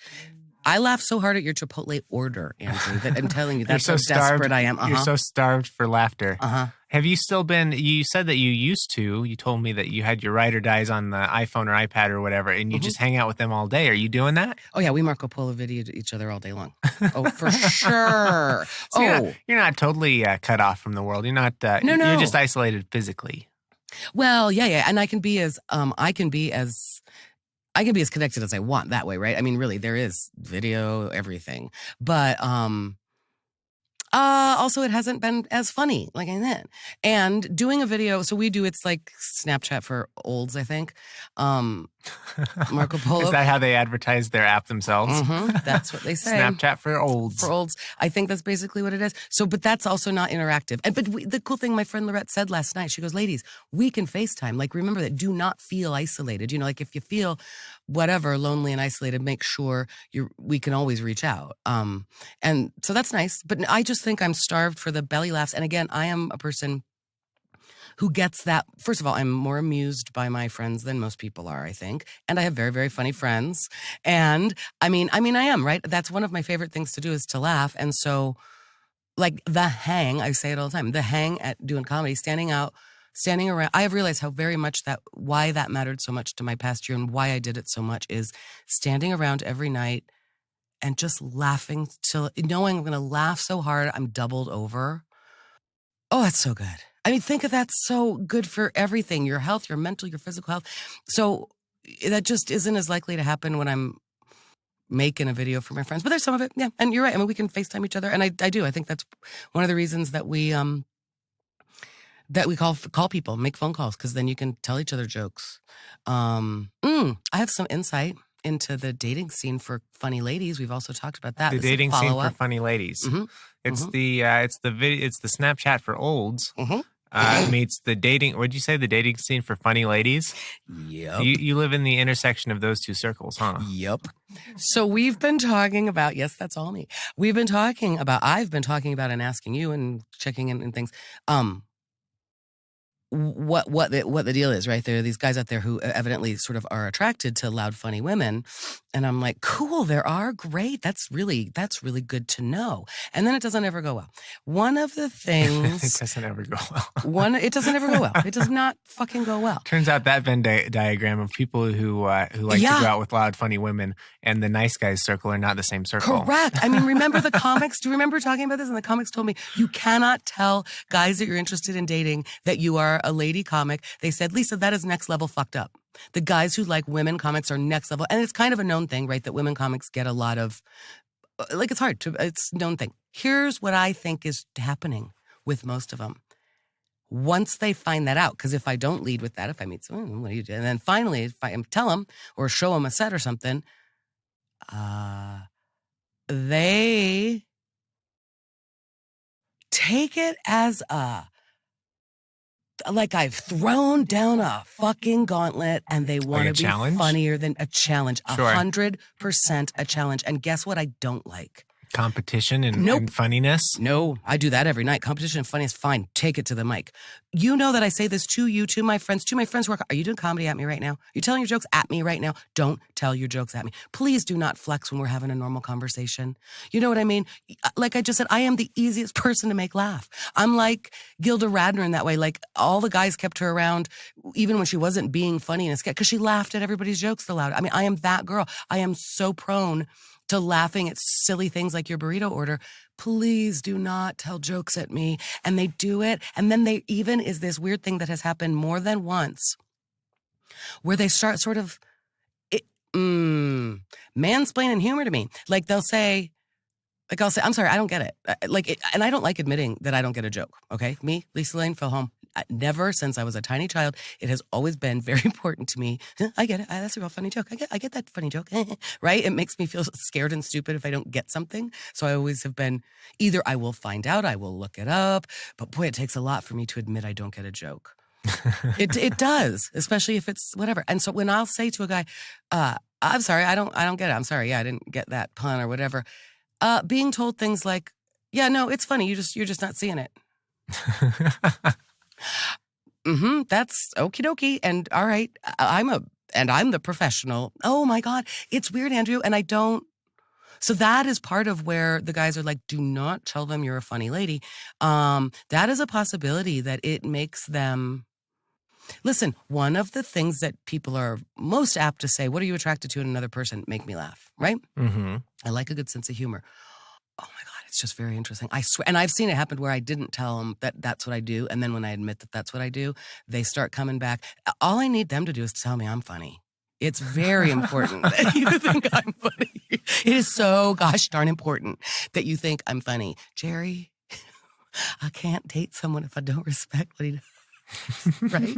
I laughed so hard at your Chipotle order, Andrew, that I'm telling you, that's how desperate I am. You're so starved for laughter. Uh-huh. Have you still been, you said that you told me that you had your ride or dies on the iPhone or iPad or whatever, and you just hang out with them all day. Are you doing that? Oh, yeah. We Marco Polo video to each other all day long. Oh, for sure. So you're not totally cut off from the world. You're not, no. You're just isolated physically. Well, yeah. And I can be as connected as I want that way, right? I mean, really, there is video, everything. But also it hasn't been as funny like I did. And doing a video, so we do, it's like Snapchat for olds, I think. Marco Polo. Is that how they advertise their app themselves? That's what they say. Snapchat for olds. For olds. I think that's basically what it is. So, but that's also not interactive. But the cool thing my friend Lorette said last night, she goes, ladies, we can FaceTime. Like, remember that. Do not feel isolated. Like if you feel whatever, lonely and isolated, make sure we can always reach out. And so that's nice. But I just think I'm starved for the belly laughs. And again, I am a person who gets that. First of all, I'm more amused by my friends than most people are, I think. And I have very, very funny friends. And I mean, I am, right? That's one of my favorite things to do is to laugh. And so like the hang, I say it all the time, the hang at doing comedy, standing around. I have realized how very much why that mattered so much to my past year and why I did it so much is standing around every night and just laughing till knowing I'm going to laugh so hard I'm doubled over. Oh, that's so good. I mean, think of that, so good for everything, your health, your mental, your physical health. So that just isn't as likely to happen when I'm making a video for my friends. But there's some of it, yeah. And you're right. I mean, we can FaceTime each other. And I do. I think that's one of the reasons that we call people, make phone calls, because then you can tell each other jokes. I have some insight into the dating scene for funny ladies. We've also talked about that. The dating scene for funny ladies. It's the Snapchat for olds. Meets the dating. What'd you say? The dating scene for funny ladies. Yep. You live in the intersection of those two circles, huh? Yep. So we've been talking about. Yes, that's all me. I've been talking about and asking you and checking in and things. what the deal is, right? There are these guys out there who evidently sort of are attracted to loud, funny women. And I'm like, cool, there are, great. That's really good to know. And then it doesn't ever go well. One of the things... It doesn't ever go well. It doesn't ever go well. It does not fucking go well. Turns out that Venn diagram of people who like to go out with loud, funny women and the nice guys circle are not the same circle. Correct. I mean, remember the comics? Do you remember talking about this? And the comics told me you cannot tell guys that you're interested in dating that you are a lady comic. They said, Lisa, that is next level fucked up. The guys who like women comics are next level. And it's kind of a known thing, right? That women comics get a lot of, it's a known thing. Here's what I think is happening with most of them. Once they find that out, because if I don't lead with that, if I meet someone, what do you do? And then finally, if I tell them or show them a set or something, they take it as like I've thrown down a fucking gauntlet and they want to be funnier than a challenge. 100% a challenge. And guess what I don't like? Competition and funniness? No, I do that every night. Competition and funniness, fine. Take it to the mic. You know that I say this to you, to my friends who are you doing comedy at me right now? Are you telling your jokes at me right now? Don't tell your jokes at me. Please do not flex when we're having a normal conversation. You know what I mean? Like I just said, I am the easiest person to make laugh. I'm like Gilda Radner in that way. Like all the guys kept her around even when she wasn't being funny and because she laughed at everybody's jokes so loud. I mean, I am that girl. I am so prone to laughing at silly things like your burrito order. Please do not tell jokes at me. And they do it. And then they even is this weird thing that has happened more than once where they start sort of mansplaining humor to me. Like I'll say, I'm sorry, I don't get it. And I don't like admitting that I don't get a joke. Okay. Me, Lisa Lane, Filholm. Never since I was a tiny child, it has always been very important to me. I get it. That's a real funny joke. I get that funny joke, right? It makes me feel scared and stupid if I don't get something. So I always have been either I will find out, I will look it up. But boy, it takes a lot for me to admit I don't get a joke. It does, especially if it's whatever. And so when I'll say to a guy, I'm sorry, I don't get it. I'm sorry, yeah, I didn't get that pun or whatever. Being told things like, yeah, no, it's funny. You're just not seeing it. That's okie dokie. And all right, I'm the professional. Oh my God. It's weird, Andrew. And I don't. So that is part of where the guys are like, do not tell them you're a funny lady. That is a possibility that it makes them. Listen, one of the things that people are most apt to say, what are you attracted to in another person? Make me laugh, right? Mm-hmm. I like a good sense of humor. Oh my God. It's just very interesting. I swear. And I've seen it happen where I didn't tell them that that's what I do. And then when I admit that that's what I do, they start coming back. All I need them to do is tell me I'm funny. It's very important that you think I'm funny. It is so gosh darn important that you think I'm funny. Jerry, I can't date someone if I don't respect what he does. Right?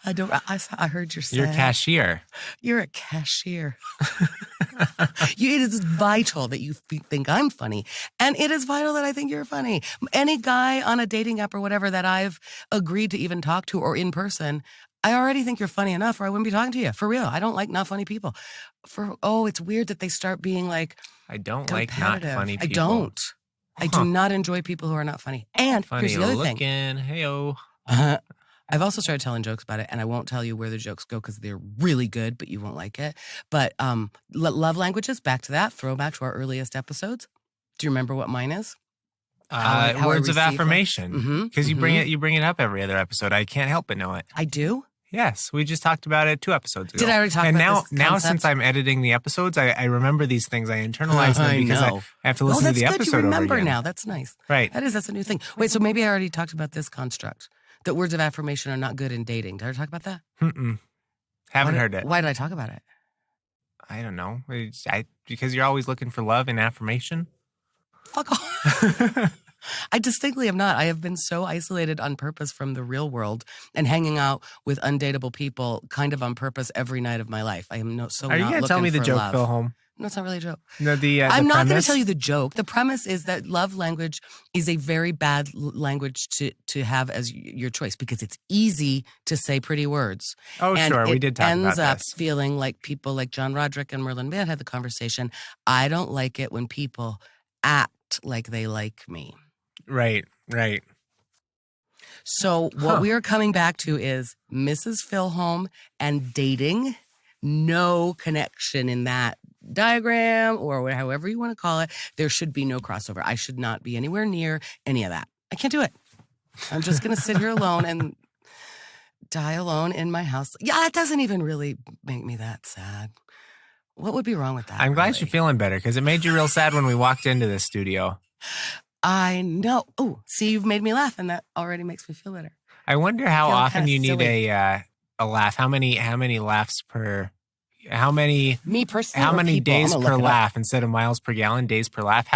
I heard you're sad. You're a cashier. You're a cashier. It is vital that you think I'm funny. And it is vital that I think you're funny. Any guy on a dating app or whatever that I've agreed to even talk to or in person, I already think you're funny enough or I wouldn't be talking to you. For real. I don't like not funny people. It's weird that they start being like I don't like not funny people. I don't. I do not enjoy people who are not funny. And funny here's the other looking. thing. Hey-o. I've also started telling jokes about it, and I won't tell you where the jokes go because they're really good, but you won't like it. But love languages, back to that, throwback to our earliest episodes. Do you remember what mine is? How words of affirmation. Because you bring it up every other episode. I can't help but know it. I do? Yes, we just talked about it 2 episodes ago. Did I already talk about this now since I'm editing the episodes, I remember these things. I internalize them because I have to listen to the episode over again. That's good. You remember now. That's nice. Right. That's a new thing. Wait, so maybe I already talked about this construct. That words of affirmation are not good in dating. Did I ever talk about that? Haven't heard it. Why did I talk about it? I don't know. Because you're always looking for love and affirmation. Fuck off. I distinctly am not. I have been so isolated on purpose from the real world and hanging out with undateable people kind of on purpose every night of my life. I am not Are you going to tell me the joke, Filholm? No, it's not really a joke. No, I'm not going to tell you the joke. The premise is that love language is a very bad language to have as your choice because it's easy to say pretty words. Oh, and sure. We did talk about this. It ends up feeling like people like John Roderick and Merlin Mann had the conversation. I don't like it when people act like they like me. Right. So what we are coming back to is Mrs. Filholm and dating. No connection in that diagram or however you want to call it. There should be no crossover. I should not be anywhere near any of that. I can't do it. I'm just going to sit here alone and die alone in my house. Yeah, it doesn't even really make me that sad. What would be wrong with that? I'm glad you're feeling better because it made you real sad when we walked into the studio. I know. Oh, see, you've made me laugh, and that already makes me feel better. I wonder how often you need a laugh. How many laughs per? How many? Me personally. How many days per laugh instead of miles per gallon? Days per laugh.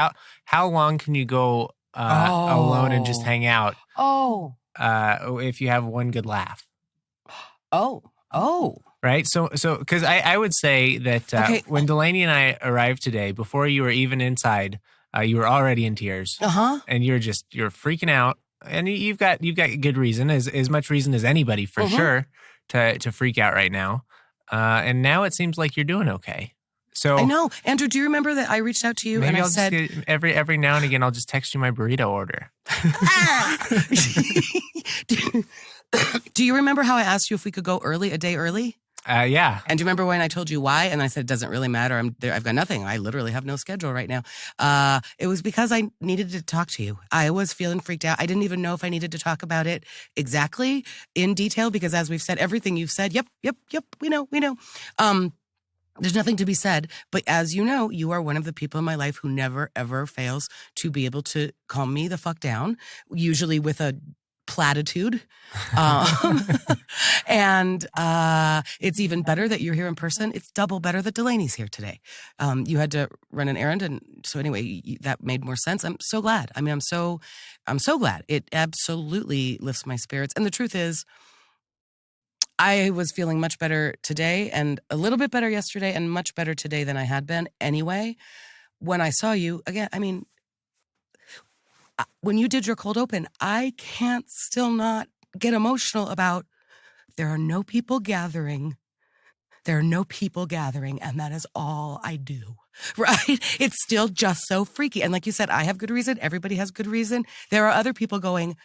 How long can you go alone and just hang out? If you have one good laugh. Right. So because I would say that when Delaney and I arrived today, before you were even inside, you were already in tears. And you're freaking out, and you've got good reason, as much reason as anybody for sure to freak out right now. And now it seems like you're doing okay. So I know, Andrew. Do you remember that I reached out to you and I said every now and again I'll just text you my burrito order. Do you remember how I asked you if we could go a day early? Yeah. And do you remember when I told you why? And I said, it doesn't really matter. I've got nothing. I literally have no schedule right now. It was because I needed to talk to you. I was feeling freaked out. I didn't even know if I needed to talk about it exactly in detail, because as we've said, everything you've said, yep, we know. There's nothing to be said. But as you know, you are one of the people in my life who never, ever fails to be able to calm me the fuck down, usually with a platitude. And it's even better that you're here in person. It's double better that Delaney's here today. You had to run an errand, and so anyway, that made more sense. I'm so glad. I mean, I'm so glad. It absolutely lifts my spirits. And the truth is, I was feeling much better today, and a little bit better yesterday, and much better today than I had been anyway. When I saw you again, I mean, when you did your cold open, I can't still not get emotional about there are no people gathering. There are no people gathering, and that is all I do, right? It's still just so freaky. And like you said, I have good reason. Everybody has good reason. There are other people going,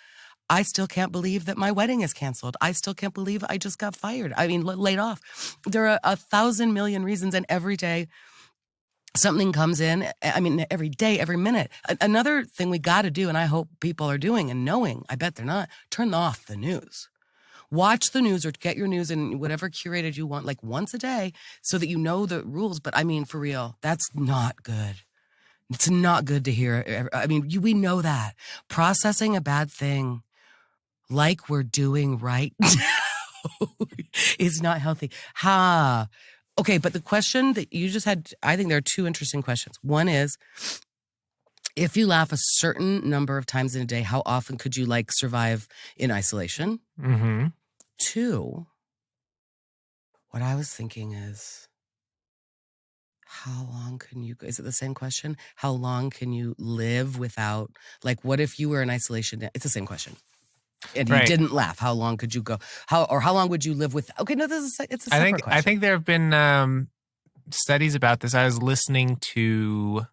I still can't believe that my wedding is canceled. I still can't believe I just got fired. I mean, laid off. There are 1,000 million reasons, and every day something comes in. I mean, every day, every minute. Another thing we got to do, and I hope people are doing and knowing, I bet they're not, turn off the news. Watch the news or get your news in whatever curated you want, like once a day, so that you know the rules. But I mean, for real, that's not good. It's not good to hear. I mean, we know that. Processing a bad thing like we're doing right now is not healthy. Okay, but the question that you just had, I think there are two interesting questions. One is, if you laugh a certain number of times in a day, how often could you survive in isolation? Mm-hmm. Two, what I was thinking is, how long can you, is it the same question? How long can you live without, what if you were in isolation? It's the same question. And you didn't laugh. How long could you go? How long would you live with? Okay, no, it's a separate question. I think there have been studies about this. I was listening to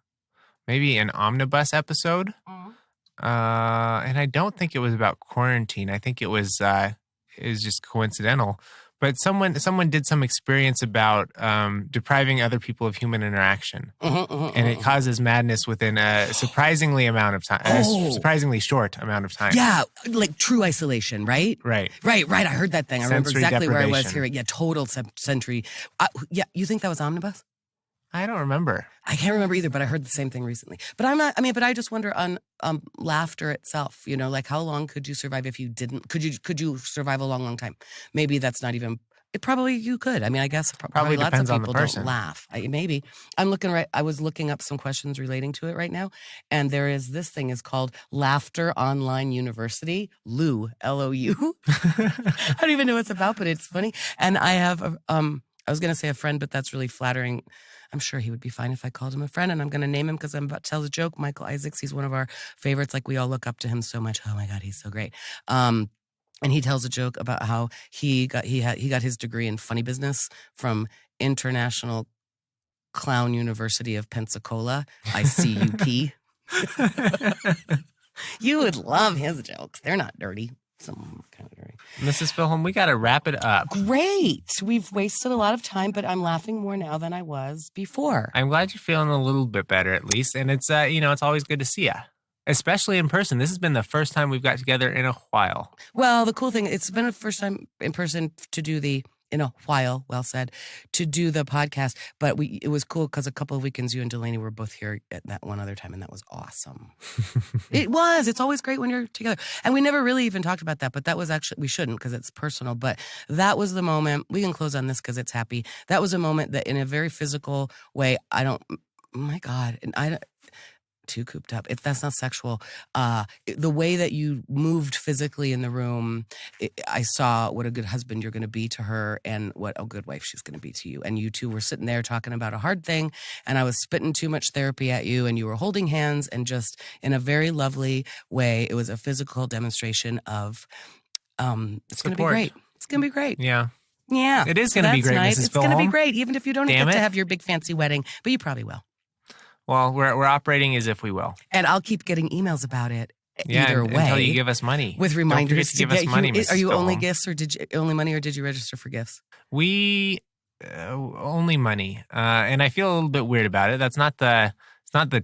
maybe an omnibus episode, and I don't think it was about quarantine. I think it was just coincidental. But someone did some experience about depriving other people of human interaction, and it causes madness within a surprisingly surprisingly short amount of time. Yeah, like true isolation, right? Right. I heard that thing. I remember exactly where I was hearing. Yeah, total sensory. Yeah, you think that was omnibus? I don't remember. I can't remember either, but I heard the same thing recently. But I'm not. I mean, but I just wonder on laughter itself. You know, how long could you survive if you didn't? Could you survive a long time? Maybe that's not even. It probably you could. I mean, I guess probably lots of people don't laugh. Maybe I was looking up some questions relating to it right now, and there is this thing is called Laughter Online University. Lou, LOU. I don't even know what it's about, but it's funny. And I have I was going to say a friend, but that's really flattering. I'm sure he would be fine if I called him a friend, and I'm going to name him because I'm about to tell a joke. Michael Isaacs, he's one of our favorites. We all look up to him so much. Oh my God, he's so great. And he tells a joke about how he got his degree in funny business from International Clown University of Pensacola, ICUP. You would love his jokes. They're not dirty. some kind of dirty. Mrs. Filholm, we got to wrap it up. Great. We've wasted a lot of time, but I'm laughing more now than I was before. I'm glad you're feeling a little bit better at least. And it's, it's always good to see you, especially in person. This has been the first time we've got together in a while. Well, the cool thing, it's been the first time in person to do in a while, well said, to do the podcast. But it was cool because a couple of weekends you and Delaney were both here at that one other time, and that was awesome. It was. It's always great when you're together. And we never really even talked about that, but that was actually, we shouldn't because it's personal. But that was the moment, we can close on this because it's happy. That was a moment that in a very physical way, oh my God, and too cooped up. That's not sexual. The way that you moved physically in the room, I saw what a good husband you're going to be to her and what a good wife she's going to be to you. And you two were sitting there talking about a hard thing, and I was spitting too much therapy at you, and you were holding hands, and just in a very lovely way, it was a physical demonstration of it's going to be great. It's going to be great. Yeah. Yeah. It is going to be great, nice. Mrs. It's going to be Filholm. great, even if you don't get to have your big fancy wedding, but you probably will. Well, we're operating as if we will. And I'll keep getting emails about it either way. Until you give us money. With reminders. Don't forget to give us money, Mrs. Are you Filholm. only gifts or only money, or did you register for gifts? We only money. And I feel a little bit weird about it. It's not the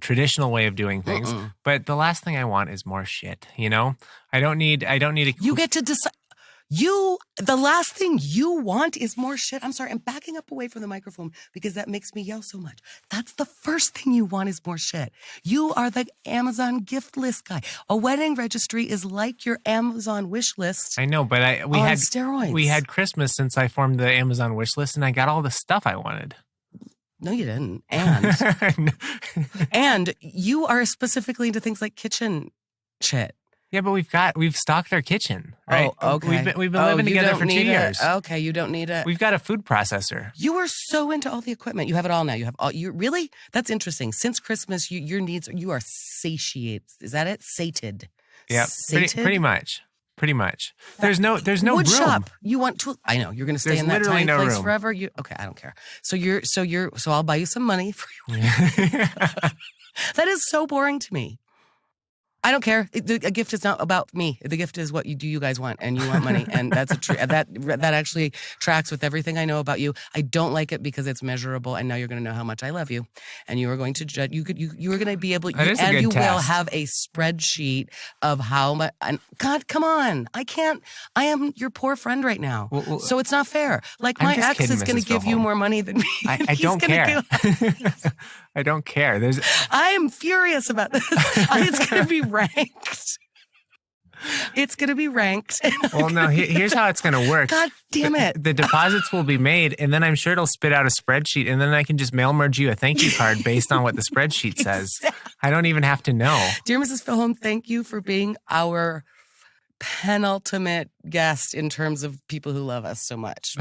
traditional way of doing things. But the last thing I want is more shit, I don't need You get to decide. The last thing you want is more shit. I'm sorry, I'm backing up away from the microphone because that makes me yell so much. That's the first thing you want is more shit. You are the Amazon gift list guy. A wedding registry is like your Amazon wish list. I know, but we had steroids. We had Christmas since I formed the Amazon wish list, and I got all the stuff I wanted. No, you didn't. And you are specifically into things like kitchen shit. Yeah, but we've stocked our kitchen, right? Oh, okay. We've been living together for 2 years. Okay, you don't need it. We've got a food processor. You are so into all the equipment. You have it all now. You really? That's interesting. Since Christmas, your needs, you are satiated. Is that it? Sated. Yeah, pretty much. There's no wood room. shop. You want to? I know you're going to stay in that tiny place forever. Okay? I don't care. So I'll buy you some money for you. That is so boring to me. I don't care. A gift is not about me. The gift is what you guys want, and you want money, and that's that actually tracks with everything I know about you. I don't like it because it's measurable, and now you're going to know how much I love you, and you are going to judge. You are going to be able, and you will have a spreadsheet of how much. God, come on! I can't. I am your poor friend right now, so it's not fair. Like my ex is going to give you more money than me. I don't care. I don't care. I am furious about this. It's going to be ranked. It's going to be ranked. Well, no, here's how it's going to work. God damn it. The deposits will be made, and then I'm sure it'll spit out a spreadsheet, and then I can just mail merge you a thank you card based on what the spreadsheet says. I don't even have to know. Dear Mrs. Filholm, thank you for being our penultimate guest in terms of people who love us so much.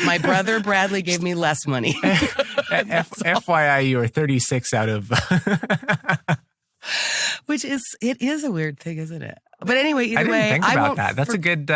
My brother Bradley gave me less money. FYI, you are 36 out of... It is a weird thing, isn't it? But anyway, either way, I didn't think about that. That's a good...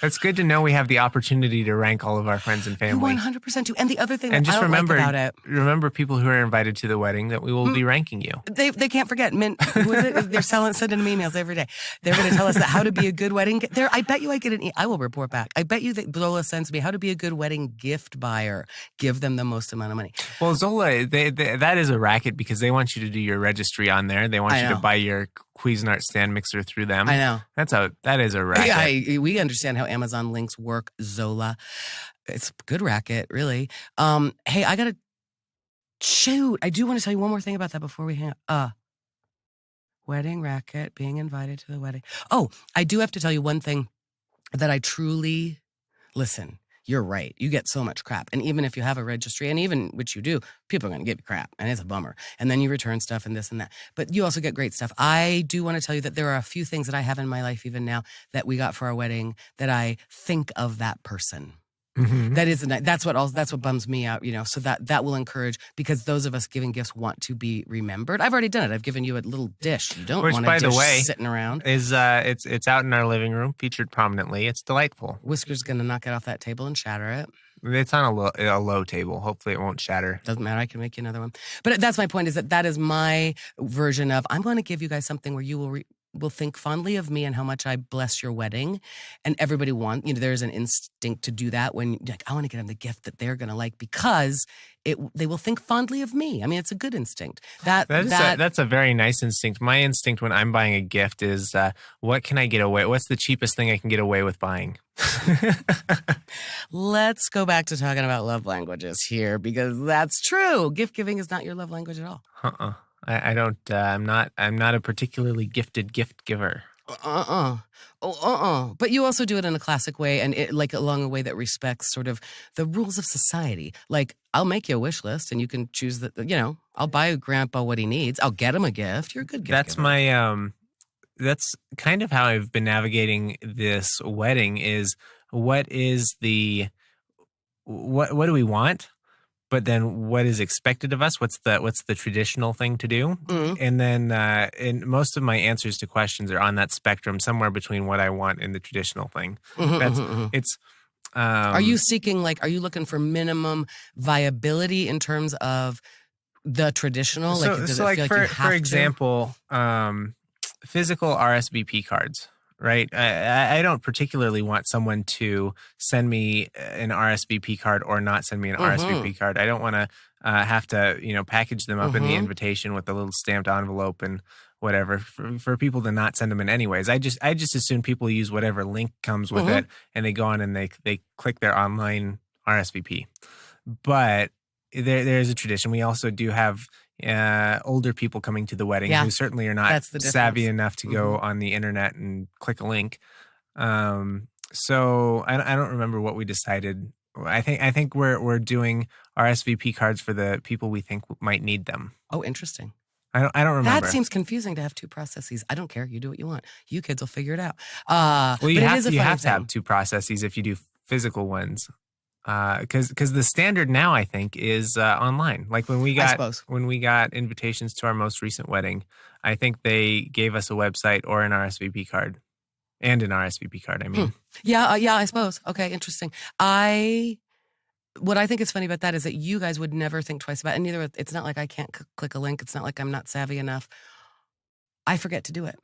It's good to know we have the opportunity to rank all of our friends and family. 100% do. And the other thing and that just I don't like about it... remember people who are invited to the wedding that we will be ranking you. They can't forget. They're sending me emails every day. They're going to tell us that how to be a good wedding... I bet you I get I will report back. I bet you that Zola sends me how to be a good wedding gift buyer. Give them the most amount of money. Well, Zola, that is a racket because they want you to do your registry on there. They want you to buy your Cuisinart stand mixer through them. I know. That is a racket. Yeah, we understand how Amazon links work, Zola. It's a good racket, really. Hey, I gotta shoot. I do want to tell you one more thing about that before we hang up. Wedding racket, being invited to the wedding. Oh, I do have to tell you one thing that I truly listen. You're right. You get so much crap. And even if you have a registry, and even which you do, people are going to give you crap. And it's a bummer. And then you return stuff and this and that. But you also get great stuff. I do want to tell you that there are a few things that I have in my life even now that we got for our wedding that I think of that person. Mm-hmm. That's what bums me out, so that will encourage, because those of us giving gifts want to be remembered. I've already done it. I've given you a little dish. You don't want a dish sitting around. Is it's out in our living room, featured prominently. It's delightful. Whisker's gonna knock it off that table and shatter it. It's on a low table. Hopefully it won't shatter. Doesn't matter. I can make you another one. But that's my point, is that is my version of, I'm going to give you guys something where you will will think fondly of me and how much I bless your wedding. And everybody there's an instinct to do that when like, I want to get them the gift that they're going to like because they will think fondly of me. I mean, it's a good instinct. That's a very nice instinct. My instinct when I'm buying a gift is, what can I get away? What's the cheapest thing I can get away with buying? Let's go back to talking about love languages here because that's true. Gift giving is not your love language at all. I don't. I'm not a particularly gifted gift giver. But you also do it in a classic way and along a way that respects sort of the rules of society. Like, I'll make you a wish list and you can choose I'll buy Grandpa what he needs. I'll get him a gift. You're a good gift That's giver. That's kind of how I've been navigating this wedding is what do we want? But then what is expected of us? What's the traditional thing to do? Mm-hmm. And then and most of my answers to questions are on that spectrum, somewhere between what I want and the traditional thing. It's. Are you seeking are you looking for minimum viability in terms of the traditional? For example, physical RSVP cards. Right. I don't particularly want someone to send me an RSVP card or not send me an RSVP card. I don't want to have to, package them up in the invitation with a little stamped envelope and whatever for people to not send them in anyways. I just assume people use whatever link comes with it and they go on and they click their online RSVP. But there's a tradition. We also do have older people coming to the wedding who certainly are not savvy enough to go on the internet and click a link. So I don't remember what we decided. I think we're doing RSVP cards for the people we think might need them. Oh, interesting. I don't remember. That seems confusing to have two processes. I don't care. You do what you want. You kids will figure it out. You have to have two processes if you do physical ones. Because the standard now, I think, is online. Like when we got invitations to our most recent wedding, I think they gave us a website or an RSVP card, and an RSVP card. I mean, yeah, I suppose. Okay, interesting. What I think is funny about that is that you guys would never think twice about it. And neither. It's not like I can't click a link. It's not like I'm not savvy enough. I forget to do it.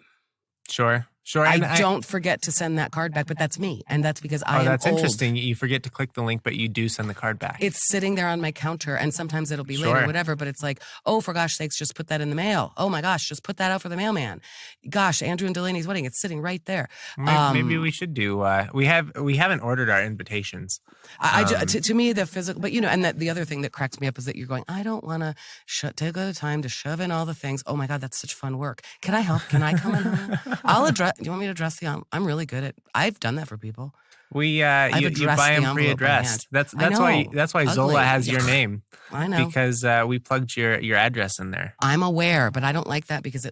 Sure. I don't forget to send that card back, but that's me. And that's because I am that's old. Interesting. You forget to click the link, but you do send the card back. It's sitting there on my counter, and sometimes it'll be late or whatever, but it's like, oh, for gosh sakes, just put that in the mail. Oh my gosh, just put that out for the mailman. Gosh, Andrew and Delaney's wedding, it's sitting right there. Maybe we should do, we haven't ordered our invitations. To me, the physical, but and the other thing that cracks me up is that you're going, I don't want to take the time to shove in all the things. Oh my God, that's such fun work. Can I help? Can I come in? Do you want me to address the I'm really good at. I've done that for people. You buy them pre-addressed. That's why Zola has your name. I know because we plugged your address in there. I'm aware, but I don't like that because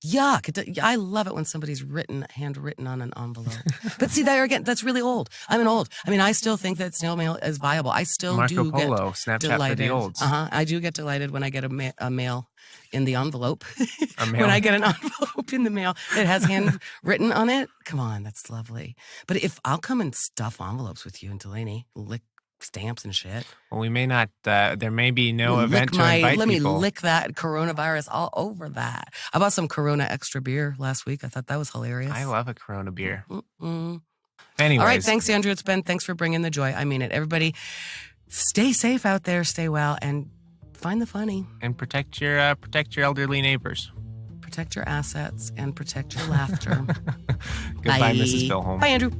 yuck. I love it when somebody's handwritten on an envelope. But see, there again, that's really old. I still think that snail mail is viable. I still Marco Polo, get Snapchat delighted. for the olds. I do get delighted when I get a mail in the envelope. When I get an envelope in the mail that has handwritten on it, come on, that's lovely. But if I'll come and stuff envelopes with you and Delaney, lick stamps and shit. Well, we may not. There may be no event to invite people. Let me lick that coronavirus all over that. I bought some Corona extra beer last week. I thought that was hilarious. I love a Corona beer. Anyways. Anyways. All right, thanks, Andrew. It's Ben. Thanks for bringing the joy. I mean it. Everybody, stay safe out there. Stay well, and find the funny. And protect your elderly neighbors. Protect your assets and protect your laughter. Goodbye, Bye. Mrs. Filholm. Bye, Andrew.